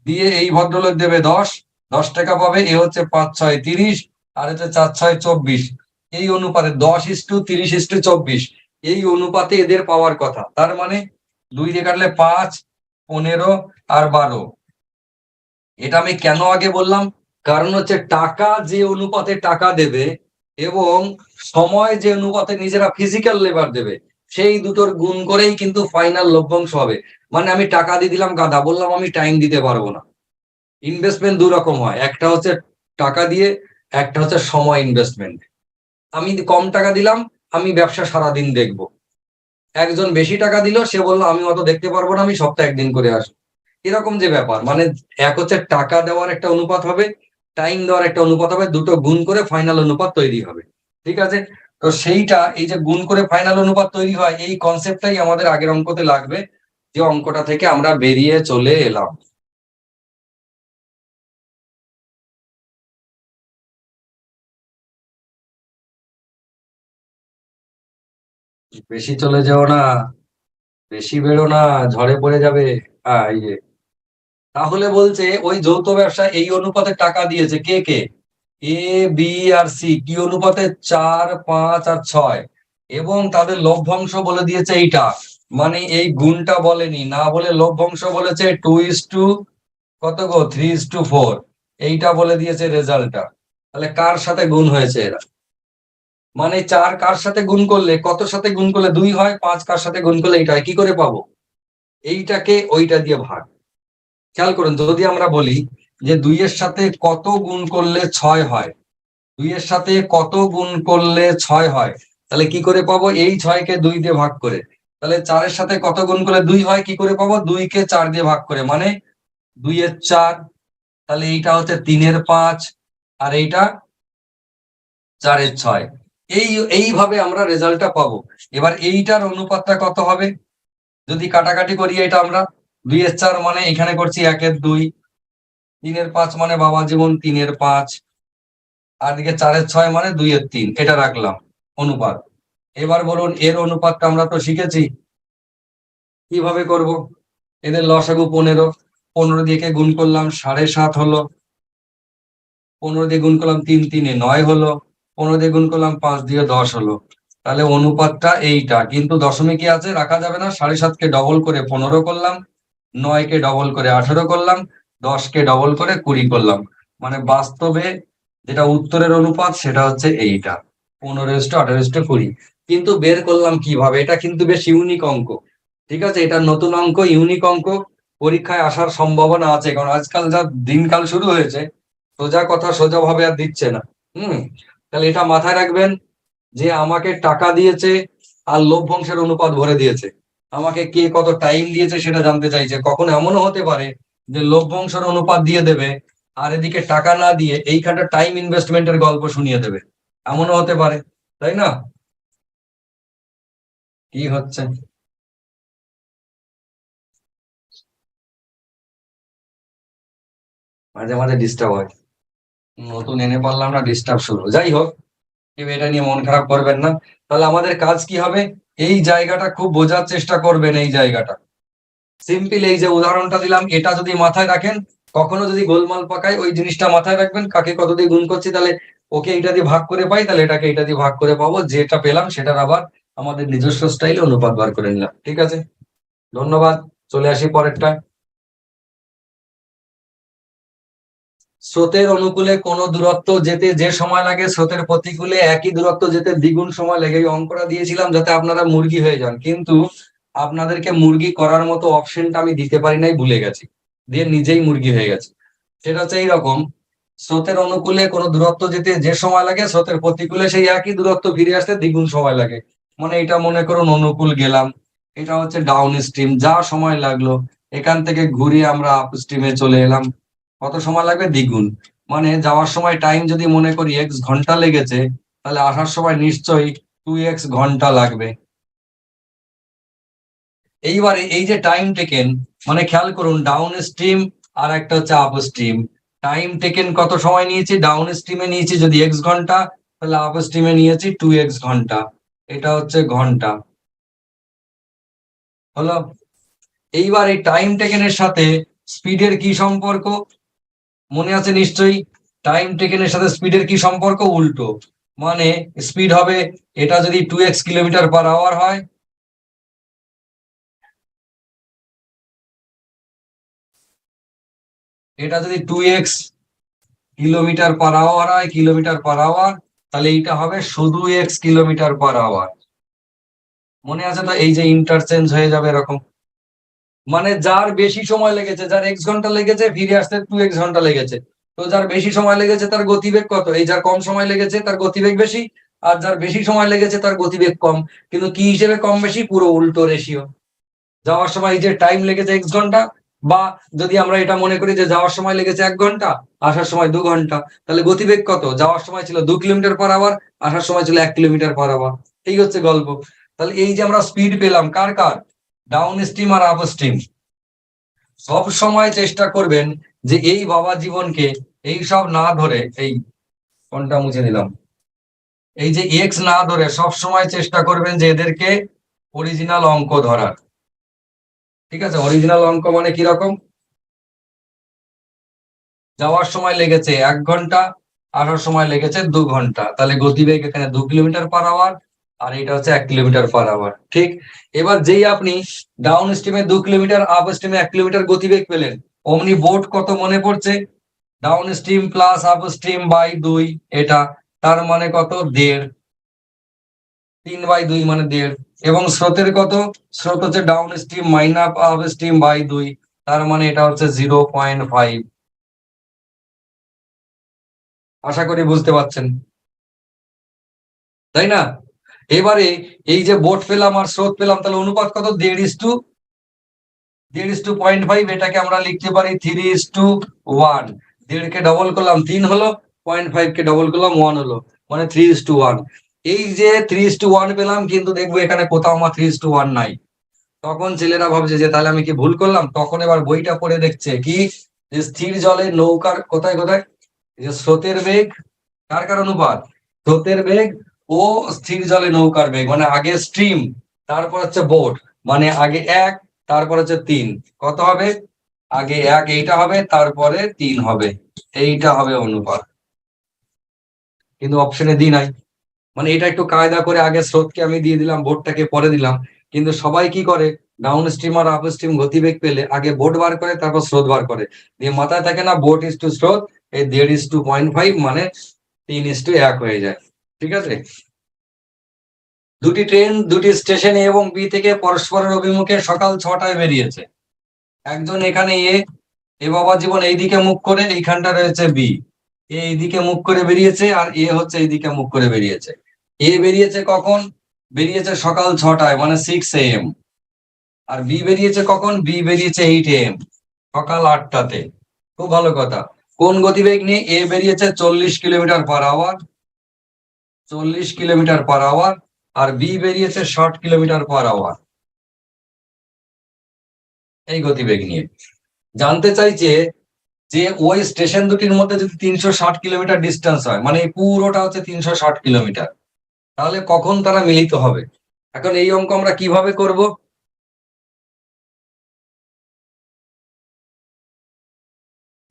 S1: দিয়ে এই ভদ্রলোক দেবে 10, 10 টাকা পাবে। এ হচ্ছে 5 6 30, আর হচ্ছে 4 6 24। এই অনুপাতে 10:30:24, এই অনুপাতে এদের পাওয়ার কথা। তার মানে 2 দিয়ে কাটলে 5, 15 আর 12। এটা আমি কেন আগে বললাম? কারণ হচ্ছে টাকা যে অনুপাতে টাকা দেবে এবং সময় যে অনুপাতে নিজেরা ফিজিক্যাল লেবার দেবে, সেই দুটোর গুণ করেই কিন্তু ফাইনাল লভ্যাংশ হবে। মানে আমি টাকা দিয়ে দিলাম গাদা, বললাম আমি টাইম দিতে পারবো না। ইনভেস্টমেন্ট দু রকম হয়, একটা হচ্ছে টাকা দিয়ে, একটা হচ্ছে সময় ইনভেস্টমেন্ট। আমি কম টাকা দিলাম, আমি ব্যবসা সারাদিন দেখবো। একজন বেশি টাকা দিল, সে বললো আমি অত দেখতে পারবো না, আমি সপ্তাহে একদিন করে আসবো। এরকম যে ব্যাপার, মানে এক হচ্ছে টাকা দেওয়ার একটা অনুপাত হবে, টাইম দেওয়ার একটা অনুপাত হবে, দুটো গুণ করে ফাইনাল অনুপাত তৈরি হবে। ঠিক আছে? তো সেইটা, এই যে গুণ করে ফাইনাল অনুপাত তৈরি হয়, এই কনসেপ্টটাই আমাদের আগের অঙ্কতে লাগবে, যে অঙ্কটা থেকে আমরা বেরিয়ে চলে এলাম। বেশি চলে যাও না, বেশি বেরো না, ঝড়ে পড়ে যাবে। এই যে, তাহলে বলছে ওই যৌথ ব্যবসা এই অনুপাতে টাকা দিয়েছে কে কে? এ, বি আর সি। কি অনুপাতে? 4, 5 আর 6। এবং তাদের লভ্যাংশ বলে দিয়েছে এইটা। মানে এই গুণটা বলেনি, না বলে লভ্যাংশ বলেছে 2:, কত গো, 3:4। এইটা বলে দিয়েছে রেজাল্টটা। তাহলে কার সাথে গুণ হয়েছে এরা? মানে 4 কার সাথে গুণ করলে, কত সাথে গুণ করলে 2 হয়, 5 কার সাথে গুণ করলে এইটা হয়, কি করে পাবো? এইটাকে ওইটা দিয়ে ভাগ। খেয়াল করুন, যদি আমরা বলি যে 2 এর সাথে কত গুণ করলে 6 হয়, 2 এর সাথে কত গুণ করলে 6 হয়, তাহলে কি করে পাবো? এই 6কে 2 দিয়ে ভাগ করে। তাহলে 4-এর সাথে কত গুণ করলে 2 হয়, কি করে পাবো? 2কে 4 দিয়ে ভাগ করে, মানে 2-এর 4। তাহলে এইটা হচ্ছে 3-এর 5, আর এইটা 4-এর 6। এইভাবে আমরা রেজাল্টটা পাবো। এবার এইটার অনুপাতটা কত হবে? যদি কাটাকাটি করি, এটা আমরা 2-এর 4 মানে এখানে করছি 1-এর 2, 3-এর 5 মানে বাবা জীবন 3-এর 5, আর দিকে 4-এর 6 মানে 2-এর 3, এটা রাখলাম অনুপাত। এবার বলুন, এর অনুপাতটা আমরা তো শিখেছি, কিভাবে করব? এদের লসাগু 15, 15 দিয়ে গুণ করলাম 7.5 হলো, 15 দিয়ে গুণ করলাম 3 3 এ 9 হলো, 15 দিয়ে গুণ করলাম 5 দিয়ে 10 হলো। তাহলে অনুপাতটা এইটা, কিন্তু দশমিকে আছে, রাখা যাবে না। 7.5কে ডবল করে 15 করলাম, 9কে ডবল করে 18 করলাম, 10কে ডবল করে 20 করলাম। মানে বাস্তবে যেটা উত্তরের অনুপাত সেটা হচ্ছে এইটা, 15:18:20। কিন্তু বের করলাম কিভাবে? এটা কিন্তু বেশ ইউনিক অঙ্ক। ঠিক আছে, এটা নতুন অঙ্ক, ইউনিক অঙ্ক, পরীক্ষায় আসার সম্ভাবনা আছে, কারণ আজকাল যা দিনকাল শুরু হয়েছে, সোজা কথা সোজা ভাবে আর দিচ্ছে না। হুম। তাহলে এটা মাথায় রাখবেন, যে আমাকে টাকা দিয়েছে আর লভ্যাংশের অনুপাত ভরে দিয়েছে। আমাকে কে কত টাইম দিয়েছে সেটা জানতে চাইছে। কখনো এমনও হতে পারে যে লভ্যাংশের অনুপাত দিয়ে দেবে, আর এদিকে টাকা না দিয়ে এইখানটা টাইম ইনভেস্টমেন্টের গল্প শুনিয়ে দেবে। এমনও হতে পারে, তাই না? কি হচ্ছে? মাঝে মাঝে ডিস্টার্ব হয়। নতুন এনে পারলাম না, ডিস্টার্ব শুরু। যাই হোক, কেউ এটা নিয়ে মন খারাপ করবেন না। তাহলে আমাদের কাজ কি হবে? এই জায়গাটা খুব বোঝার চেষ্টা করবেন, এই জায়গাটা সিম্পল। এই যে উদাহরণটা দিলাম, এটা যদি মাথায় রাখেন, কখনো যদি গোলমাল পাকায়, ওই জিনিসটা মাথায় রাখবেন, কাকে কত দিয়ে গুণ করছি, তাহলে ওকে এটা দিয়ে ভাগ করে পাই, তাহলে এটাকে এটা দিয়ে ভাগ করে পাবো, যেটা পেলাম সেটার আবার আমাদের নিজস্ব স্টাইলে অনুপাত বার করে নিলাম। ঠিক আছে, ধন্যবাদ। চলে আসি পরেরটা। স্রোতের অনুকূলে কোন দূরত্ব যেতে যে সময় লাগে, স্রোতের প্রতিকূলে একই দূরত্ব যেতে দ্বিগুণ সময় লাগে। এই অঙ্কটা দিয়েছিলাম যাতে আপনারা মুরগি হয়ে যান, কিন্তু আপনাদেরকে মুরগি করার মতো অপশনটা আমি দিতে পারি নাই, ভুলে গেছি, দিয়ে নিজেই মুরগি হয়ে গেছে। সেটা হচ্ছে এইরকম, স্রোতের অনুকূলে কোনো দূরত্ব যেতে যে সময় লাগে, স্রোতের প্রতিকূলে সেই একই দূরত্ব ফিরে আসতে দ্বিগুণ সময় লাগে। মানে এটা মনে করুন অনুকূল গেলাম, এটা হচ্ছে ডাউন স্ট্রিম, যা সময় লাগলো, এখান থেকে ঘুরিয়ে আমরা আপ স্ট্রিমে চলে এলাম, কত সময় লাগবে? দ্বিগুণ। মানে যাওয়ার সময় টাইম যদি মনে করি x ঘন্টা লেগেছে, তাহলে আসার সময় নিশ্চয়ই 2x ঘন্টা লাগবে। এইবারে এই যে টাইম টেকেন, মানে খেয়াল করুন, ডাউন স্ট্রিম আর একটা হচ্ছে আপ স্ট্রিম। টাইম টেকেন কত সময় নিয়েছি? ডাউন স্ট্রিমে নিয়েছি যদি x ঘন্টা, তাহলে আপ স্ট্রিমে নিয়েছি 2x ঘন্টা। এটা হচ্ছে ঘন্টা, হলো। এইবার এই টাইম টেকেনের সাথে স্পিডের কি সম্পর্ক? মনে আছে নিশ্চয়ই। টাইম টেকেনের সাথে স্পিডের কি সম্পর্ক? উল্টো। মানে স্পিড হবে, এটা যদি 2x কিলোমিটার/আওয়ার হয়, এটা যদি 2x কিলোমিটার/আওয়ার হয়, কিলোমিটার/আওয়ার, তাহলে এইটা হবে শুধু x কিলোমিটার/আওয়ার। মনে আছে তো? এই যে ইন্টারচেঞ্জ হয়ে যাবে এরকম, মানে যার বেশি সময় লেগেছে, যার x ঘন্টা লেগেছে ফিরে আসতে 2x ঘন্টা লেগেছে, তো যার বেশি সময় লেগেছে তার গতিবেগ কত? এই যার কম সময় লেগেছে তার গতিবেগ বেশি, আর যার বেশি সময় লেগেছে তার গতিবেগ কম। কিন্তু কি হিসেবে কম বেশি? পুরো উল্টো রেশিও। যাওয়ার সময় যে টাইম লেগেছে x ঘন্টা, বা যদি আমরা এটা মনে করি যে যাওয়ার সময় লেগেছে 1 ঘন্টা, আসার সময় 2 ঘন্টা, তাহলে গতিবেগ কত? যাওয়ার সময় ছিল 2 কিলোমিটার পার আওয়ার, আসার সময় ছিল 1 কিলোমিটার পার আওয়ার। এই হচ্ছে গল্প। তাহলে এই যে আমরা স্পিড পেলাম কার কার, ডাউন স্ট্রিম আর আপ স্ট্রিম। সব সময় চেষ্টা করবেন যে এই বাবা জীবনকে এই সব না ধরে, এই কোনটা মুছে দিলাম, এই যে এক্স না ধরে সব সময় চেষ্টা করবেন যে এদেরকে অরিজিনাল অঙ্ক ধরার। ঠিক আছে? অরিজিনাল অঙ্ক মানে কিরকম? যাওয়ার সময় লেগেছে 1 ঘন্টা, আসার সময় লেগেছে 2 ঘন্টা, তাহলে গতিবেগ এখানে 2 কিলোমিটার পার আওয়ার, আর এটা হচ্ছে 1 কিলোমিটার পার আওয়ার। ঠিক? এবার যেই আপনি ডাউন স্ট্রিমে 2 কিলোমিটার, আপ স্ট্রিমে 1 কিলোমিটার গতিবেগ পেলেন, অমনি বোট কত মনে পড়ছে? Down stream plus up stream by 2, এটা তার মানে কত? 1.5। 3/2 মানে 1.5। এবং স্রোতের কত? স্রোত হচ্ছে down stream minus up stream by 2, তার মানে এটা হচ্ছে 0.5। আশা করি বুঝতে পারছেন, তাই না? এবারে এই যে বোট পেলাম আর স্রোত পেলাম, তাহলে অনুপাত কত? 1.5:0.5। এটাকে আমরা লিখতে পারি 3:1। 1.5 কে ডবল করলাম 3 হলো, 0.5 কে ডবল করলাম 1 হলো, মানে 3:1। এই যে 3:1 পেলাম, কিন্তু দেখবো এখানে কোথাও আমার 3:1 নাই। তখন ছেলেরা ভাবছে যে তাহলে আমি কি ভুল করলাম। তখন এবার বইটা পড়ে দেখছে কি, যে স্থির জলে নৌকার কোথায় কোথায়, এই যে স্রোতের বেগ কার কার অনুপাত, স্রোতের বেগ ও স্থির জলে নৌকার বেগ, মানে আগে স্ট্রিম, তারপর হচ্ছে বোট, মানে আগে 1, তারপর হচ্ছে 3। কত হবে? আগে 1 এইটা হবে, তারপরে 3 হবে, এইটা হবে অনুপাত। কিন্তু অপশনে দি নাই, মানে এটা একটু কায়দা করে আগে স্রোতকে আমি দিয়ে দিলাম, বোটটাকে পরে দিলাম। কিন্তু সবাই কি করে, ডাউন স্ট্রিম আর আপ স্ট্রিম গতিবেগ পেলে আগে বোট বার করে, তারপর স্রোত বার করে, দিয়ে মাথায় থাকে না বোট ইস টু স্রোত, এই 1.5:0.5 মানে 3:1 হয়ে যায়। ঠিক আছে? দুটি ট্রেন দুটি স্টেশন এ এবং বি থেকে পরস্পরের অভিমুখে সকাল 6টায় বেরিয়েছে। একজন এখানে এ বাবা জীবন এইদিকে মুখ করে, এইখানটা রয়েছে বি। এইদিকে মুখ করে বেরিয়েছে, আর এ হচ্ছে এইদিকে মুখ করে বেরিয়েছে। এ বেরিয়েছে কখন? বেরিয়েছে সকাল 6টায়, মানে 6 AM। আর বি বেরিয়েছে কখন? বি বেরিয়েছে 8 AM, সকাল 8টাতে। খুব ভালো কথা। কোন গতিবেগ নিয়ে? এ বেরিয়েছে 40 kilometre per hour, 40 kilometre per hour, আর বি বেরিয়েছে 60 কিলোমিটার পার আওয়ার, এই গতিবেগ নিয়ে। জানতে চাইছে যে ওই স্টেশন দুটির মধ্যে যদি 360 কিলোমিটার ডিস্টেন্স হয়, মানে এই পুরোটা হচ্ছে 360 কিলোমিটার, তাহলে কখন তারা মিলিত হবে? এখন এই অঙ্ক আমরা কিভাবে করব?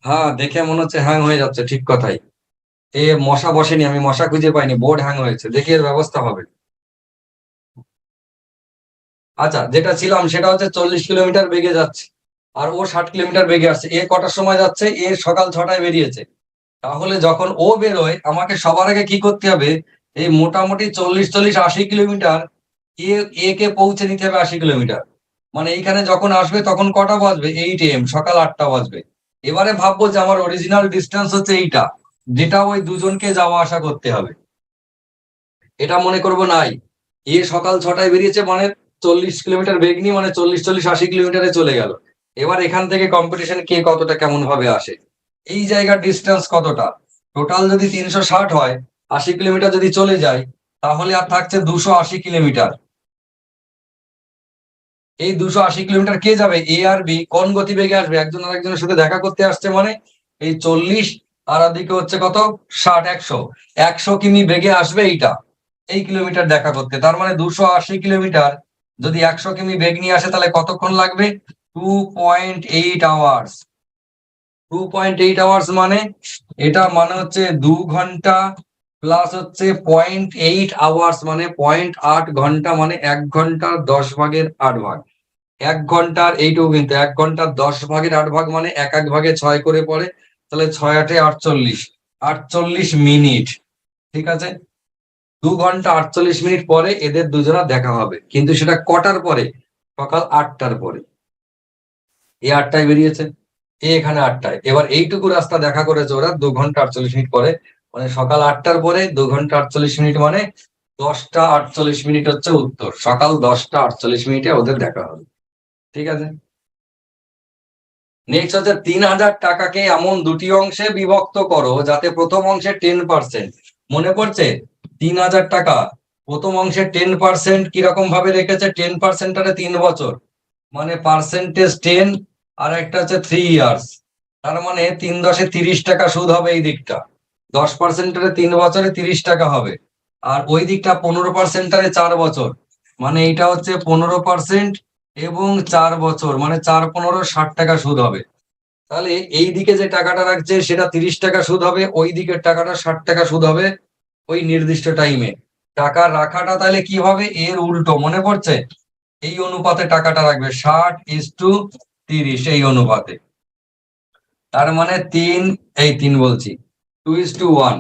S1: হ্যাঁ, দেখে মনে হচ্ছে হ্যাং হয়ে যাচ্ছে, ঠিক কথাই। মশা বসেনি, আমি মশা খুঁজে পাইনি, বোর্ড হ্যাং হয়েছে, দেখি এর ব্যবস্থা হবে। আচ্ছা, যেটা ছিলাম সেটা হচ্ছে 40 কিলোমিটার বেগে যাচ্ছে, আর ও 60 কিলোমিটার বেগে আসছে। এ কটার সময় যাচ্ছে? এ সকাল 6টায় বেরিয়েছে। তাহলে যখন ও বেরোয়, আমাকে সবার আগে কি করতে হবে? এই মোটামুটি 40, 40, 80 কিলোমিটার এ একে পৌঁছে দিতে হবে 80 কিলোমিটার। মানে এইখানে যখন আসবে তখন কটা বাজবে? 8 AM, সকাল 8টা বাজবে। এবারে ভাববো যে আমার অরিজিনাল ডিস্টেন্স হচ্ছে এইটা, যেটা ওই দুজনকে যাওয়া আসা করতে হবে। এটা মনে করব নাই, এ সকাল 6টায় বেরিয়েছে, মানে 40 কিলোমিটার বেগ নিয়ে, মানে 40, 40, 80 কিলোমিটারে চলে গেল। এবার এখান থেকে কম্পিটিশন কে কতটা কেমন ভাবে আসে, এই জায়গার ডিস্টেন্স কতটা। টোটাল যদি 360 হয়, 80 কিলোমিটার যদি চলে যায়, তাহলে আর থাকছে 280 কিলোমিটার। এই 280 কিলোমিটার কে যাবে? এ আর বি কোন গতিবেগে আসবে? একজন আর একজনের সাথে দেখা করতে আসছে, মানে এই 40, আর ওদিকে হচ্ছে কত? 60, 100। 100 কিমি বেগে আসবে এইটা, এই কিলোমিটার দেখা করতে। তার মানে 280 কিলোমিটার যদি 100 কিমি বেগ নিয়ে আসে, তাহলে কতক্ষণ লাগবে? 2.8 আওয়ার্স। 2.8 আওয়ার্স মানে, এটা মানে হচ্ছে 2 ঘন্টা প্লাস হচ্ছে 0.8 আওয়ার্স, মানে 0.8 ঘন্টা, মানে 1 ঘন্টার 10 ভাগের 8 ভাগ। 1 ঘন্টার এইটুকু, কিন্তু 1 ঘন্টার 10 ভাগের 8 ভাগ, মানে এক এক ভাগে 6 করে পড়ে, তাহলে 6 8 48, 48 মিনিট। ঠিক আছে? 2 ঘন্টা 48 মিনিট পরে এদের দুজনের দেখা হবে, কিন্তু সেটা কটার পরে? সকাল 8টার পরে। এই 8টায় বেরিয়েছে, এখানে 8টায়। এবার এইটুকু রাস্তা দেখা করেছে ওরা 2 ঘন্টা 48 মিনিট পরে, মানে সকাল 8টার পরে 2 ঘন্টা 48 মিনিট, মানে 10টা 48 মিনিট হচ্ছে উত্তর। সকাল 10টা 48 মিনিটে ওদের দেখা হবে। ঠিক আছে, নেক্সট হচ্ছে 3,000 টাকাকে এমন দুটি অংশে বিভক্ত করো যাতে প্রথম অংশে 10%। মনে পড়ছে? 3,000 টাকা প্রথম অংশে 10% কিরকম ভাবে রেখেছে? 10% 3 বছর, মানে পার্সেন্টেজ 10, আর একটা হচ্ছে 3 ইয়ার্স। তার মানে 3×10 30 টাকা সুদ হবে এই দিকটা। 10% 3 বছরে 30 টাকা হবে, আর ওই দিকটা 15% 4 বছর, মানে এইটা হচ্ছে 15% এবং 4 বছর, মানে 4×15 60 টাকা সুদ হবে। তাহলে এই দিকে যে টাকাটা রাখছে সেটা 30 টাকা সুদ হবে, ওই দিকের টাকাটা 60 টাকা সুদ হবে ওই নির্দিষ্ট টাইমে। টাকা রাখাটা তাহলে কি হবে? এর উল্টো, মনে পড়ছে? এই অনুপাতে টাকাটা রাখবে, 60:30 এই অনুপাতে। তার মানে 3 বলছি, 2:1।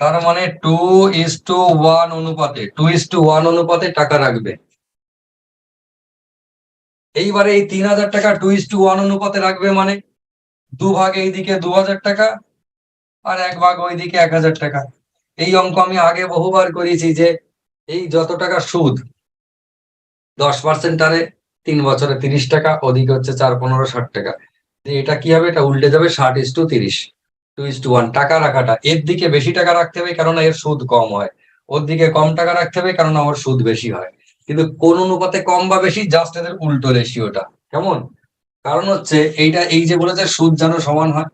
S1: তার মানে 2:1 অনুপাতে, 2:1 অনুপাতে টাকা রাখবে। এইবারে এই 3,000 টাকা 2:1 অনুপাতে রাখবে, মানে 2 ভাগ এইদিকে 2,000 টাকা, আর 1 ভাগ ওইদিকে 1,000 টাকা। এই অঙ্ক আমি আগে বহুবার করেছি, যে এই যত টাকা সুদ 10% আরে 3 বছরে 30 টাকা, ওদিকে হচ্ছে 4×15 60 টাকা। এটা কি হবে? এটা উল্টে যাবে, 60:30, 2:1। টাকা রাখাটা এর দিকে বেশি টাকা রাখতে হবে, কেননা এর সুদ কম হয়। ওর দিকে কম টাকা রাখতে হবে, কেননা ওর সুদ বেশি হয়। কিন্তু কোন অনুপাতে কম বা বেশি? জাস্ট এদের উল্টো রেশিওটা। কেমন? কারণ হচ্ছে এইটা, এই যে বলেছে সুদ যেন সমান হয়,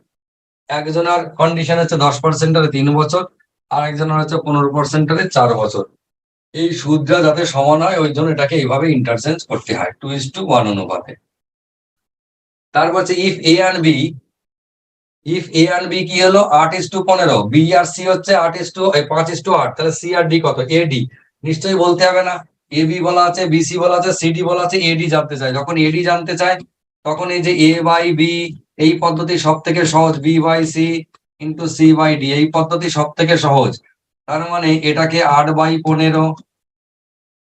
S1: একজনের কন্ডিশন হচ্ছে 10% 3 বছর, আর একজনের হচ্ছে 15% 4 বছর। এই সুদটা যাতে সমান হয় ওই জন্য এটাকে এইভাবে ইন্টারচেঞ্জ করতে হয় 2:1 অনুপাতে। তারপর হচ্ছে ইফ এ অ্যান্ড বি কি হলো? 8:15। বি আর সি হচ্ছে 5:8, তাহলে সি আর ডি কত? এডি। নিশ্চয়ই বলতে হবে না, এ বি বলা আছে, বিসি বলা আছে, সিডি বলা আছে, এডি জানতে চায়। যখন এডি জানতে চায় তখন এই যে A/B, এই পদ্ধতি সব থেকে সহজ। B/C ইন্টু C/D, এই পদ্ধতি সব থেকে সহজ। তার মানে এটাকে 8/15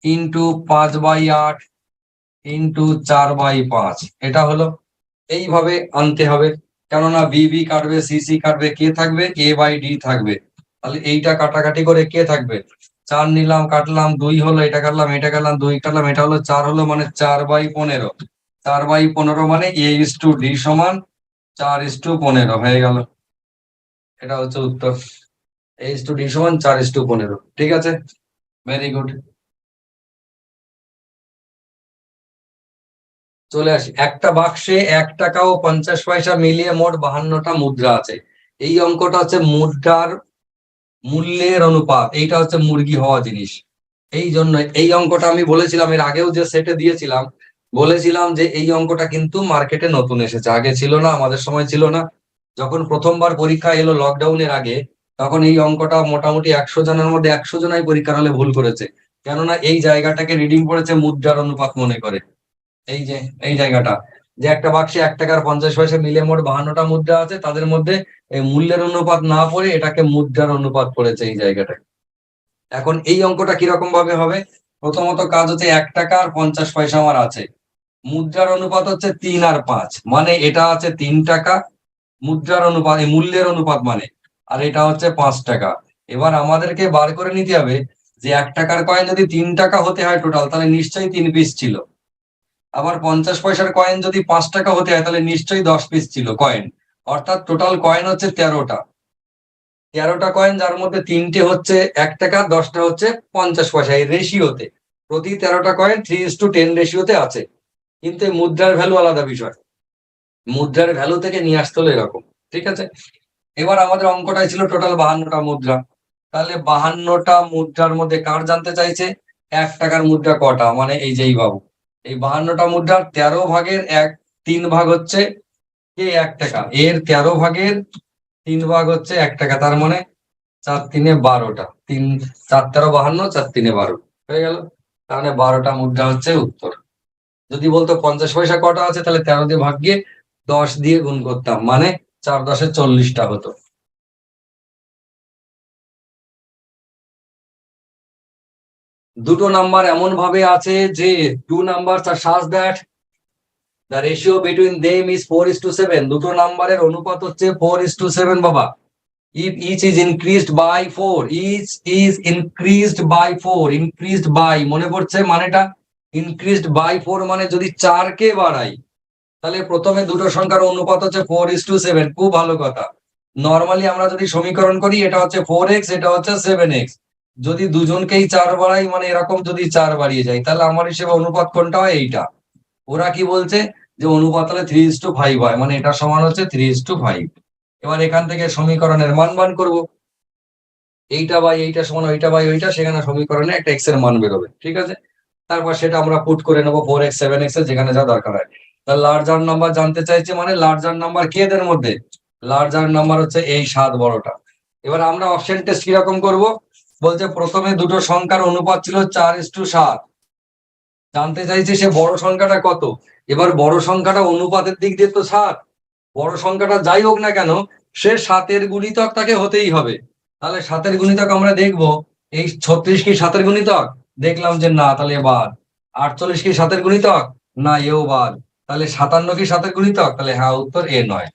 S1: ইন্টু 5/8 ইন্টু 4/5, এটা হলো। এইভাবে আনতে হবে, কেননা বি কাটবে, সি কাটবে, কে থাকবে? A/D থাকবে। তাহলে এইটা কাটাকাটি করে কে থাকবে? 4 নিলাম, কাটলাম, 2 হলো, এটা কাটলাম, এটা কাটলাম, 2 কাটলাম, এটা হলো 4 হলো, মানে 4/15। 4/15 মানে A/D সমান 4:15 হয়ে গেল। এটা হচ্ছে উত্তর। A/D সমান 4:15। ঠিক আছে, ভেরি গুড। চলে আসি, একটা বাক্সে 1 টাকা ও 50 পয়সা মিলিয়ে মোট 52টা মুদ্রা আছে। এই অঙ্কটা হচ্ছে মুদ্রার মূল্যের অনুপাত, এইটা হচ্ছে মুরগি হওয়া জিনিস। এই জন্য এই অঙ্কটা আমি বলেছিলাম এর আগেও যে সেটে দিয়েছিলাম, বলেছিলাম যে এই অঙ্কটা কিন্তু মার্কেটে নতুন এসেছে, আগে ছিল না, আমাদের সময় ছিল না। যখন প্রথমবার পরীক্ষা এলো লকডাউনের আগে, তখন এই অঙ্কটা মোটামুটি 100 জনের মধ্যে 100 জনাই পরীক্ষার হলে ভুল করেছে, কেননা এই জায়গাটাকে রিডিং করেছে মুদ্রার অনুপাত মনে করে। এই যে এই জায়গাটা, যে একটা বাক্সে 1 টাকার 50 পয়সা মিলে মোট 52টা মুদ্রা আছে, তাদের মধ্যে এই মূল্যের অনুপাত না পড়ে এটাকে মুদ্রার অনুপাত পড়েছে এই জায়গাটা। এখন এই অঙ্কটা কিরকম ভাবে হবে? প্রথমত কাজ হচ্ছে 1 টাকা আর 50 পয়সা আমার আছে, মুদ্রার অনুপাত হচ্ছে 3 আর 5, মানে এটা আছে 3 টাকা মুদ্রার অনুপাত, মূল্যের অনুপাত মানে, আর এটা হচ্ছে 5 টাকা। এবার আমাদেরকে বার করে নিতে হবে যে 1 টাকার কয়েন যদি 3 টাকা হতে হয় টোটাল, তাহলে নিশ্চয়ই 3 পিস ছিল। আবার 50 পয়সার কয়েন যদি 5 টাকা হতে হয়, তাহলে নিশ্চয়ই 10 পিস ছিল কয়েন। অর্থাৎ টোটাল কয়েন হচ্ছে 13টা। 13টা কয়েন, যার মধ্যে 3টে হচ্ছে 1 টাকা, 10টা হচ্ছে 50 পয়সা, এই রেশিওতে। প্রতি 13টা কয়েন 3:10 রেশিওতে আছে। কিন্তু এই মুদ্রার ভ্যালু আলাদা বিষয়, মুদ্রার ভ্যালু থেকে নিয়ে আসতে হলো এরকম। ঠিক আছে, এবার আমাদের অঙ্কটাই ছিল টোটাল 52টা মুদ্রা। তাহলে 52টা মুদ্রার মধ্যে কার জানতে চাইছে? 1 টাকার মুদ্রা কটা, মানে এই যে এই বাবু। এই 52টা মুদ্রার 13 ভাগের 3 ভাগ হচ্ছে কে? 1 টাকা। এর 13 ভাগের 3 ভাগ হচ্ছে 1 টাকা, তার মানে 4×3 = 12টা। 4×13 = 52, 4×3 = 12 হয়ে গেল। তাহলে 12টা মুদ্রা হচ্ছে উত্তর। যদি বলতো 50 পয়সা কটা আছে, তাহলে 13 দিয়ে ভাগ গিয়ে 10 দিয়ে গুণ করতাম, মানে 4×10=40টা হতো। দুটো নাম্বার এমন ভাবে আছে যে 2 numbers are such that the ratio between them is 4:7। দুটো নাম্বারের অনুপাত হচ্ছে 4:7 বাবা। If each is increased by 4, each is increased by 4, increased by মনে পড়ছে মানেটা? increased by 4 মানে যদি 4 কে বাড়াই তাহলে প্রথমে দুটো সংখ্যার অনুপাত হচ্ছে 4:7। খুব ভালো কথা। নর্মালি আমরা যদি সমীকরণ করি এটা হচ্ছে 4x, এটা হচ্ছে 7x। যদি দুজনকেই 4 বাড়াই মানে এরকম যদি 4 বাড়িয়ে যায় তাহলে আমার হিসেবে অনুপাত কোনটা হয়? এইটা। ওরা কি বলছে যে অনুপাত হলে 3:5 হয়, মানে এটা সমান হচ্ছে 3:5। এবার এখান থেকে সমীকরণের মান বার করবো, এইটা বাই এইটা সমান ওইটা বাই ওইটা, সেখানে সমীকরণে একটা এক্স এর মান বেরোবে। ঠিক আছে, তারপর সেটা আমরা পুট করে নেবো 4x 7x এর যেখানে যা দরকার হয়। তাহলে লার্জার নাম্বার জানতে চাইছে, মানে লার্জার নাম্বার কে এদের মধ্যে? লার্জার নাম্বার হচ্ছে এই 7 বড়টা। এবার আমরা অপশন টেস্ট কিরকম করব? বলছে প্রথমে দুটো সংখ্যার অনুপাত ছিল 4:7, জানতে চাইছে সে বড় সংখ্যাটা কত। এবার বড় সংখ্যাটা অনুপাতের দিক দিয়ে তো 7, বড় সংখ্যাটা যাই হোক না কেন সে 7-এর গুণিতক তাকে হতেই হবে। তাহলে 7-এর গুণিতক আমরা দেখবো, এই 36 কি 7-এর গুণিতক? দেখলাম যে না, তাহলে বাদ। 48 কি 7-এর গুণিতক? না, এও বাদ। তাহলে 57 কি 7-এর গুণিতক? তাহলে হ্যাঁ, উত্তর এ নয়।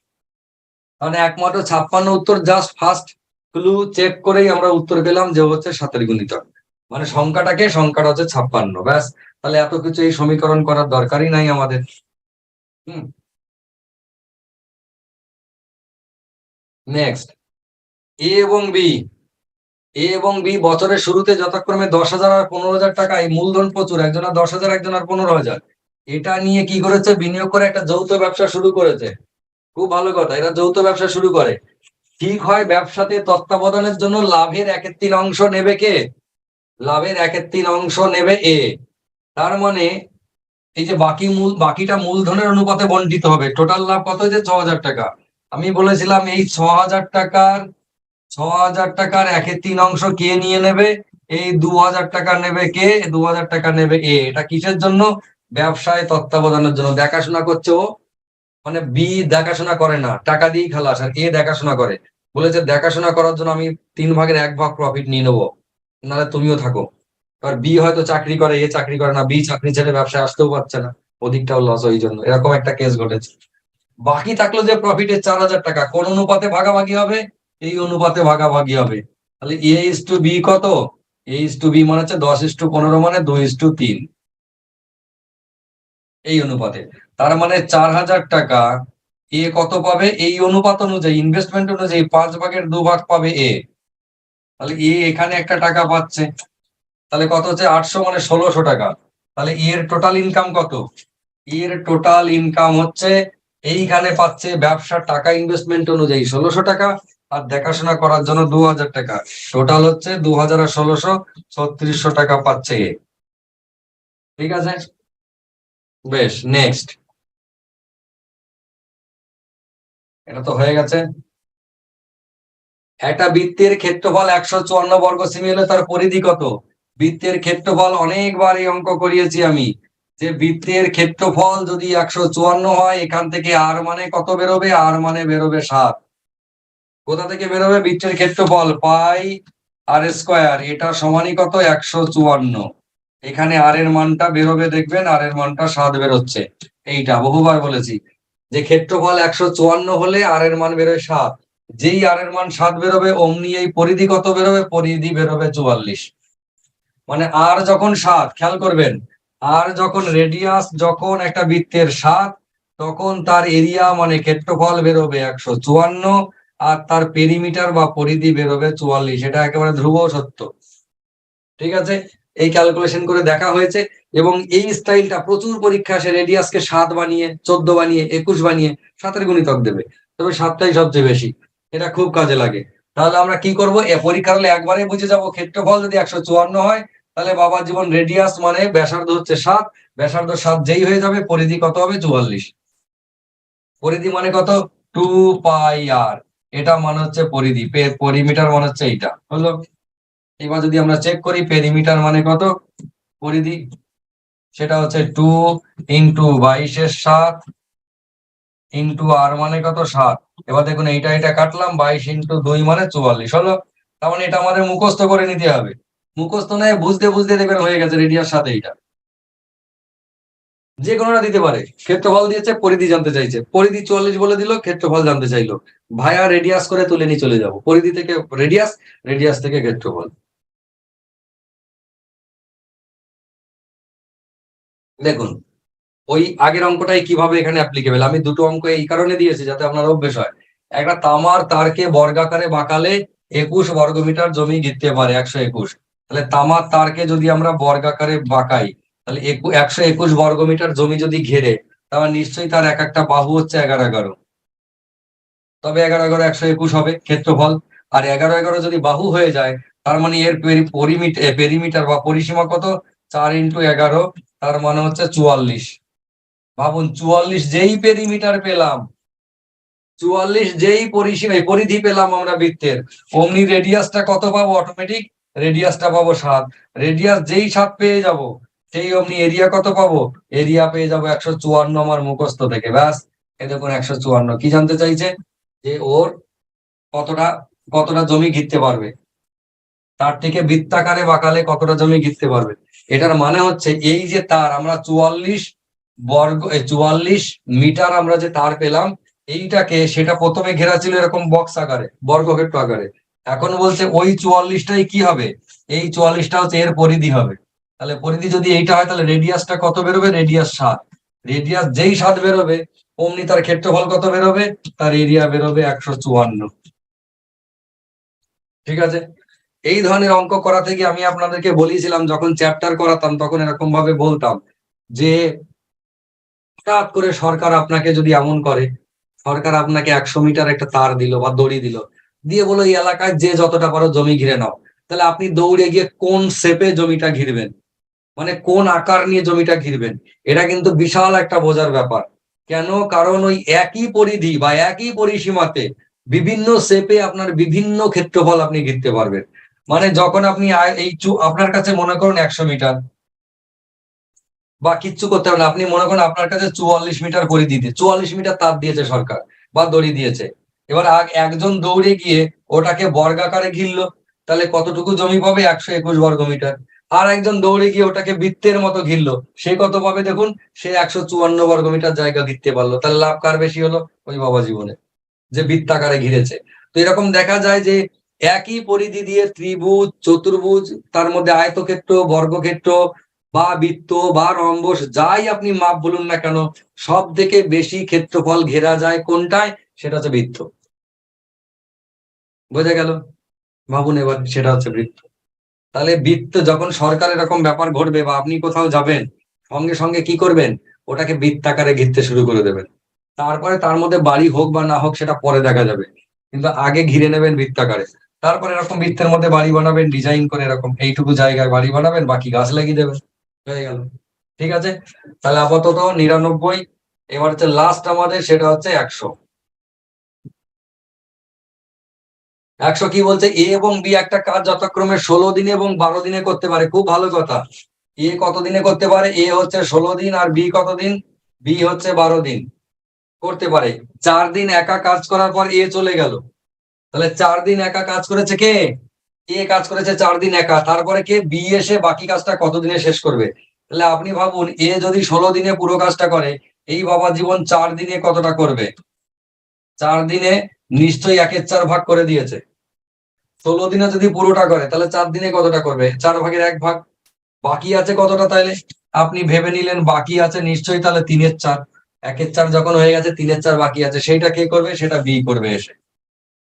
S1: তাহলে একমাত্র 56 উত্তর, জাস্ট ফার্স্ট ক্লু চেক করেই আমরা উত্তর পেলাম যে হচ্ছে 7-এর গুণিতক, মানে সংখ্যাটা হচ্ছে 56। ব্যাস, তাহলে এত কিছু এই সমীকরণ করার দরকারই নাই আমাদের। নেক্সট, এ এবং বি। এ এবং বি বছরের শুরুতে যথাক্রমে 10,000 আর 15,000 টাকা, এই মূলধন প্রচুর, একজনের 10,000 একজনের 15,000, এটা নিয়ে কি করেছে? বিনিয়োগ করে একটা যৌথ ব্যবসা শুরু করেছে। খুব ভালো কথা, এরা যৌথ ব্যবসা শুরু করে। ঠিক হয়, ব্যবসাতে তত্ত্বাবধানের জন্য লাভের 1/3 অংশ নেবে কে? লাভের 1/3 অংশ নেবে এ। তার মানে এই যে বাকিটা মূলধনের অনুপাতে বন্টিত হবে। টোটাল লাভ কত হয়েছে? 6,000 টাকা। আমি বলেছিলাম এই 6,000 টাকার 1/3 অংশ কে নিয়ে নেবে? এই 2,000 টাকা নেবে কে? 2,000 টাকা নেবে এ। এটা কিসের জন্য? ব্যবসায় তত্ত্বাবধানের জন্য। দেখাশোনা করছে ও, মানে বি দেখাশোনা করে না, টাকা দিয়েই খালাস, আর এ দেখাশোনা করে। বলেছে দেখাশোনা করার জন্য আমি 3/1 প্রফিট নিয়ে নেবো, নাহলে তুমিও থাকো। এবার বি হয়তো চাকরি করে, এ চাকরি করে না, বি চাকরি ছেড়ে ব্যবসায় আসতেও পারছে না, ওদিকটাও লস, ওই জন্য এরকম একটা কেস ঘটেছে। বাকি থাকলো যে প্রফিটের 4,000 টাকা, কোন অনুপাতে ভাগাভাগি হবে? এই অনুপাতে ভাগাভাগি হবে। তাহলে A:B কত? A:B মানে হচ্ছে 10:15, মানে 2:3, এই অনুপাতে। তার মানে 4,000 টাকা এ কত পাবে? এই অনুপাত অনুযায়ী, ইনভেস্টমেন্ট অনুযায়ী 5/2 পাবে এ। তাহলে এ এখানে একটা টাকা পাচ্ছে, তাহলে কত হচ্ছে? 800, মানে 1,600 টাকা। তাহলে এর টোটাল ইনকাম কত? এর টোটাল ইনকাম হচ্ছে, এইখানে পাচ্ছে ব্যবসার টাকা ইনভেস্টমেন্ট অনুযায়ী 1,600 টাকা, আর দেখাশোনা করার জন্য 2,000 টাকা। টোটাল হচ্ছে 2,000 আর 1,600, 3,600 টাকা পাচ্ছে এ। ঠিক আছে, বেশ। নেক্সট, এটা তো হয়ে গেছে। একটা বৃত্তের ক্ষেত্রফল 154 বর্গ সেমি হলে তার পরিধি কত? বৃত্তের ক্ষেত্রফল অনেকবার এই অঙ্ক করিয়েছি আমি, যে বৃত্তের ক্ষেত্রফল যদি 154 হয়, এখান থেকে আর মানে কত বেরোবে? আর মানে বেরোবে 7। কোথা থেকে বেরোবে? বৃত্তের ক্ষেত্রফল পাই আর স্কোয়ার, এটা সমানই কত? 154। এখানে আর এর মানটা বেরোবে, দেখবেন আর এর মানটা 7 বেরোচ্ছে। এইটা বহুবার বলেছি যে ক্ষেত্রফল 154 হলে আর এর মান বেরোয় 7। যেই আর এর মান 7 বেরোবে অমনি এই পরিধি কত বেরোবে? পরিধি বেরোবে 44। মানে আর যখন 7, খেয়াল করবেন, আর যখন রেডিয়াস যখন একটা বৃত্তের 7, তখন তার এরিয়া মানে ক্ষেত্রফল বেরোবে 154, আর তার পেরিমিটার বা পরিধি বেরোবে 44। এটা একেবারে ধ্রুব সত্য। ঠিক আছে, এই ক্যালকুলেশন করে দেখা হয়েছে, এবং এই স্টাইলটা প্রচুর পরীক্ষা আসে, রেডিয়াসকে 7 বানিয়ে, 14 বানিয়ে, 21 বানিয়ে 7-এর গুণিতক দেবে, তবে 7টাই সবচেয়ে বেশি। এটা খুব কাজে লাগে। তাহলে আমরা কি করব? পরীক্ষা হলে একবারে বুঝে যাব, ক্ষেত্রফল যদি 154 হয় তাহলে বাবা জীবন রেডিয়াস মানে ব্যাসার্ধ হচ্ছে 7, ব্যাসার্ধ 7 যেই হয়ে যাবে পরিধি কত হবে? 44। পরিধি মানে কত? 2πr, এটা মানে হচ্ছে পরিধি। পরিমিটার মানে হচ্ছে এইটা, হলো। এবার যদি আমরা চেক করি পেরিমিটার মানে কত, পরিধি, সেটা হচ্ছে 2 × 22-এর 7 ইন্টু আর মানে কত 7। এবার দেখুন এইটা এটা কাটলাম, 22 ইন্টু 2 মানে 44 হলো। তার মানে এটা আমাদের মুখস্থ করে নিতে হবে। মুখস্থ নয়, বুঝতে বুঝতে দেখবেন হয়ে গেছে রেডিয়াস সাথে। এইটা যে কোনোটা দিতে পারে। ক্ষেত্রফল দিয়েছে, পরিধি জানতে চাইছে, পরিধি 44 বলে দিল, ক্ষেত্রফল জানতে চাইলো, ভায়া রেডিয়াস করে তুলে নিয়ে চলে যাব, পরিধি থেকে রেডিয়াস, রেডিয়াস থেকে ক্ষেত্রফল। দেখুন ওই আগের অঙ্কটাই কিভাবে এখানে অ্যাপ্লিকেবল, আমি দুটো অঙ্ক এই কারণে দিয়েছি যাতে আপনার অভ্যেস হয়। একটা তামার তারকে বর্গাকারে বাঁকালে 21 বর্গমিটার জমি ঘিরতে পারে, 121। তাহলে তামার তারকে যদি আমরা বর্গাকারে বাঁকাই, তাহলে 121 বর্গমিটার জমি যদি ঘেরে, তাহলে নিশ্চয়ই তার এক একটা বাহু হচ্ছে 11 11। তবে 11 11 121 হবে ক্ষেত্রফল। আর 11 11 যদি বাহু হয়ে যায়, তার মানে এর পেরিমিটার বা পরিসীমা কত? 4 × 11, তার মানে হচ্ছে 44। ভাবুন 44 যেই পেরিমিটার পেলাম, 44 যেই পরিধি পেলাম আমরা বৃত্তের, অমনি রেডিয়াসটা কত পাবো? অটোমেটিক রেডিয়াসটা পাবো 7। রেডিয়াস যেই 7 পেয়ে যাব, সেই অমনি এরিয়া কত পাবো? এরিয়া পেয়ে যাবো 154 আমার মুখস্থ থেকে। ব্যাস, এ দেখুন 154। কি জানতে চাইছে? যে ওর কতটা কতটা জমি ঘিরতে পারবে, তার থেকে বৃত্তাকারে বাঁকালে কতটা জমি ঘিরতে পারবে। এটার মানে হচ্ছে এই যে তার আমরা 44 মিটার আমরা যে তার পেলাম, এইটাকে সেটা প্রথমে ঘেরা ছিল এরকম বক্স আকারে, বর্গক্ষেত্র আকারে। এখন বলছে ওই 44টাই কি হবে? এই 44টা হচ্ছে এর পরিধি হবে। তাহলে পরিধি যদি এইটা হয়, তাহলে রেডিয়াসটা কত বেরোবে? রেডিয়াস 7। রেডিয়াস যেই 7 বেরোবে, অমনি তার ক্ষেত্রফল কত বেরোবে? তার এরিয়া বেরোবে 154। ঠিক আছে। এই ধরনের অঙ্ক করা থেকে আমি আপনাদেরকে বলেছিলাম, যখন চ্যাপ্টার করাতাম তখন এরকম ভাবে বলতাম যে হঠাৎ করে সরকার আপনাকে যদি এমন করে, সরকার আপনাকে 100 মিটার একটা তার দিল বা দড়ি দিল, দিয়ে বলো এই এলাকায় যে যতটা পারো জমি ঘিরে নাও। তাহলে আপনি দৌড়ে গিয়ে কোন শেপে জমিটা ঘিরবেন, মানে কোন আকার নিয়ে জমিটা ঘিরবেন, এটা কিন্তু বিশাল একটা বোঝার ব্যাপার। কেন? কারণ ওই একই পরিধি বা একই পরিসীমাতে বিভিন্ন শেপে আপনার বিভিন্ন ক্ষেত্রফল আপনি ঘিরতে পারবেন। মানে যখন আপনি আপনার কাছে মনে করুন 100 মিটার, বা কিচ্ছু করতে হবে না, আপনি মনে করেন আপনার কাছে 44 মিটার পরিধি দিয়ে 44 মিটার তার দিয়েছে সরকার বা দড়ি দিয়েছে। এবার একজন দৌড়ে গিয়ে ওটাকে বর্গাকারে ঘিরলো, তাহলে কতটুকু জমি পাবে? 121 বর্গমিটার। আর একজন দৌড়ে গিয়ে ওটাকে বৃত্তের মতো ঘিরলো, সে কত পাবে? দেখুন, সে 154 বর্গমিটার জায়গা ঘিরতে পারলো। তাহলে লাভ কার বেশি হলো? ওই বাবা জীবনে, যে বৃত্তাকারে ঘিরেছে। তো এরকম দেখা যায় যে একই পরিধি দিয়ে ত্রিভুজ, চতুর্ভুজ, তার মধ্যে আয়তক্ষেত্র, বর্গক্ষেত্র বা বৃত্ত বা রম্বস, যাই আপনি মাপ বলুন না কেন, সব থেকে বেশি ক্ষেত্রফল ঘেরা যায় কোনটায়? সেটা হচ্ছে বৃত্ত। বোঝা গেল? ভাবুন এবার, সেটা হচ্ছে বৃত্ত। তাহলে বৃত্ত যখন সরকার এরকম ব্যাপার ঘটবে বা আপনি কোথাও যাবেন, সঙ্গে সঙ্গে কি করবেন? ওটাকে বৃত্তাকারে ঘিরতে শুরু করে দেবেন। তারপরে তার মধ্যে বাড়ি হোক বা না হোক সেটা পরে দেখা যাবে, কিন্তু আগে ঘিরে নেবেন বৃত্তাকারে। তারপরে এরকম বৃত্তের মধ্যে বাড়ি বানাবেন, ডিজাইন করে এরকম এইটুকু জায়গায় বাড়ি বানাবেন, বাকি গাছ লাগিয়ে দেবেন, হয়ে গেল। ঠিক আছে। তাহলে আপাতত 99। এবার হচ্ছে লাস্ট আমাদের, সেটা হচ্ছে 100। 100 কি বলছে? এ এবং বি একটা কাজ যথাক্রমে 16 দিনে এবং 12 দিনে করতে পারে। খুব ভালো কথা। এ কত দিনে করতে পারে? এ হচ্ছে 16 দিন, আর বি কত দিন? বি হচ্ছে 12 দিন করতে পারে। 4 দিন একা কাজ করার পর এ চলে গেল। তাহলে 4 দিন একা কাজ করেছে কে? এ কাজ করেছে 4 দিন একা। তারপরে কে? বি এসে বাকি কাজটা কত দিনে শেষ করবে? তাহলে আপনি ভাবুন, এ যদি 16 দিনে পুরো কাজটা করে, এই বাবা জীবন 4 দিনে কতটা করবে? 4 দিনে নিশ্চয়ই 1/4 ভাগ করে দিয়েছে। 16 দিনে যদি পুরোটা করে, তাহলে 4 দিনে কতটা করবে? 4/1 ভাগ। বাকি আছে কতটা তাইলে? আপনি ভেবে নিলেন বাকি আছে নিশ্চয়ই তাহলে 3/4। 1/4 যখন হয়ে গেছে, 3/4 বাকি আছে, সেইটা কে করবে? সেটা বি করবে এসে।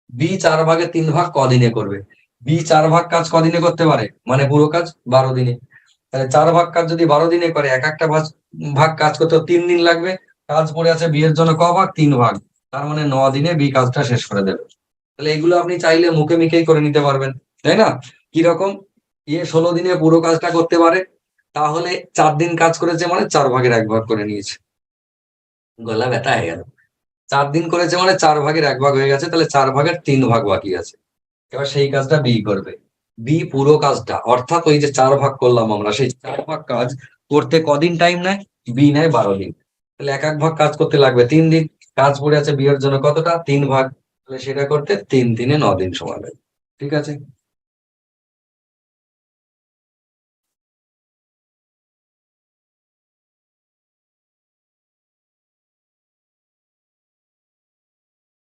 S1: বি 4/3 ভাগ কদিনে করবে? বি 4 ভাগ কাজ কদিনে করতে পারে? মানে পুরো কাজ 12 দিনে। তাহলে 4 ভাগ কাজ যদি 12 দিনে করে, এক একটা ভাগ কাজ করতে 3 দিন লাগবে। কাজ পড়ে আছে বি এর জন্য ক ভাগ? 3 ভাগ। তার মানে 9 দিনে বি কাজটা শেষ করে দেবে। তাহলে এগুলো আপনি চাইলে মুখে মুখেই করে নিতে পারবেন, তাই না? কিরকম? 16 দিনে পুরো কাজটা করতে পারে, তাহলে 4 দিন কাজ করেছে মানে 4/1 ভাগ করে নিয়েছে। গলা ব্যথা হয়ে গেল। 4 দিন করেছে মানে 4/1 ভাগ হয়ে গেছে, তাহলে 4/3 ভাগ বাকি আছে। এবার সেই কাজটা বি করবে। বি পুরো কাজটা, অর্থাৎ ওই যে 4 ভাগ করলাম আমরা, সেই 4 ভাগ কাজ করতে কদিন টাইম নেয়? বি নেয় 12 দিন। তাহলে এক এক ভাগ কাজ করতে লাগবে 3 দিন। কাজ পড়ে আছে বিয়ের জন্য কতটা 3 ভাগ, তাহলে সেটা করতে 3 দিনে 9 দিন সময় লাগে। ঠিক আছে।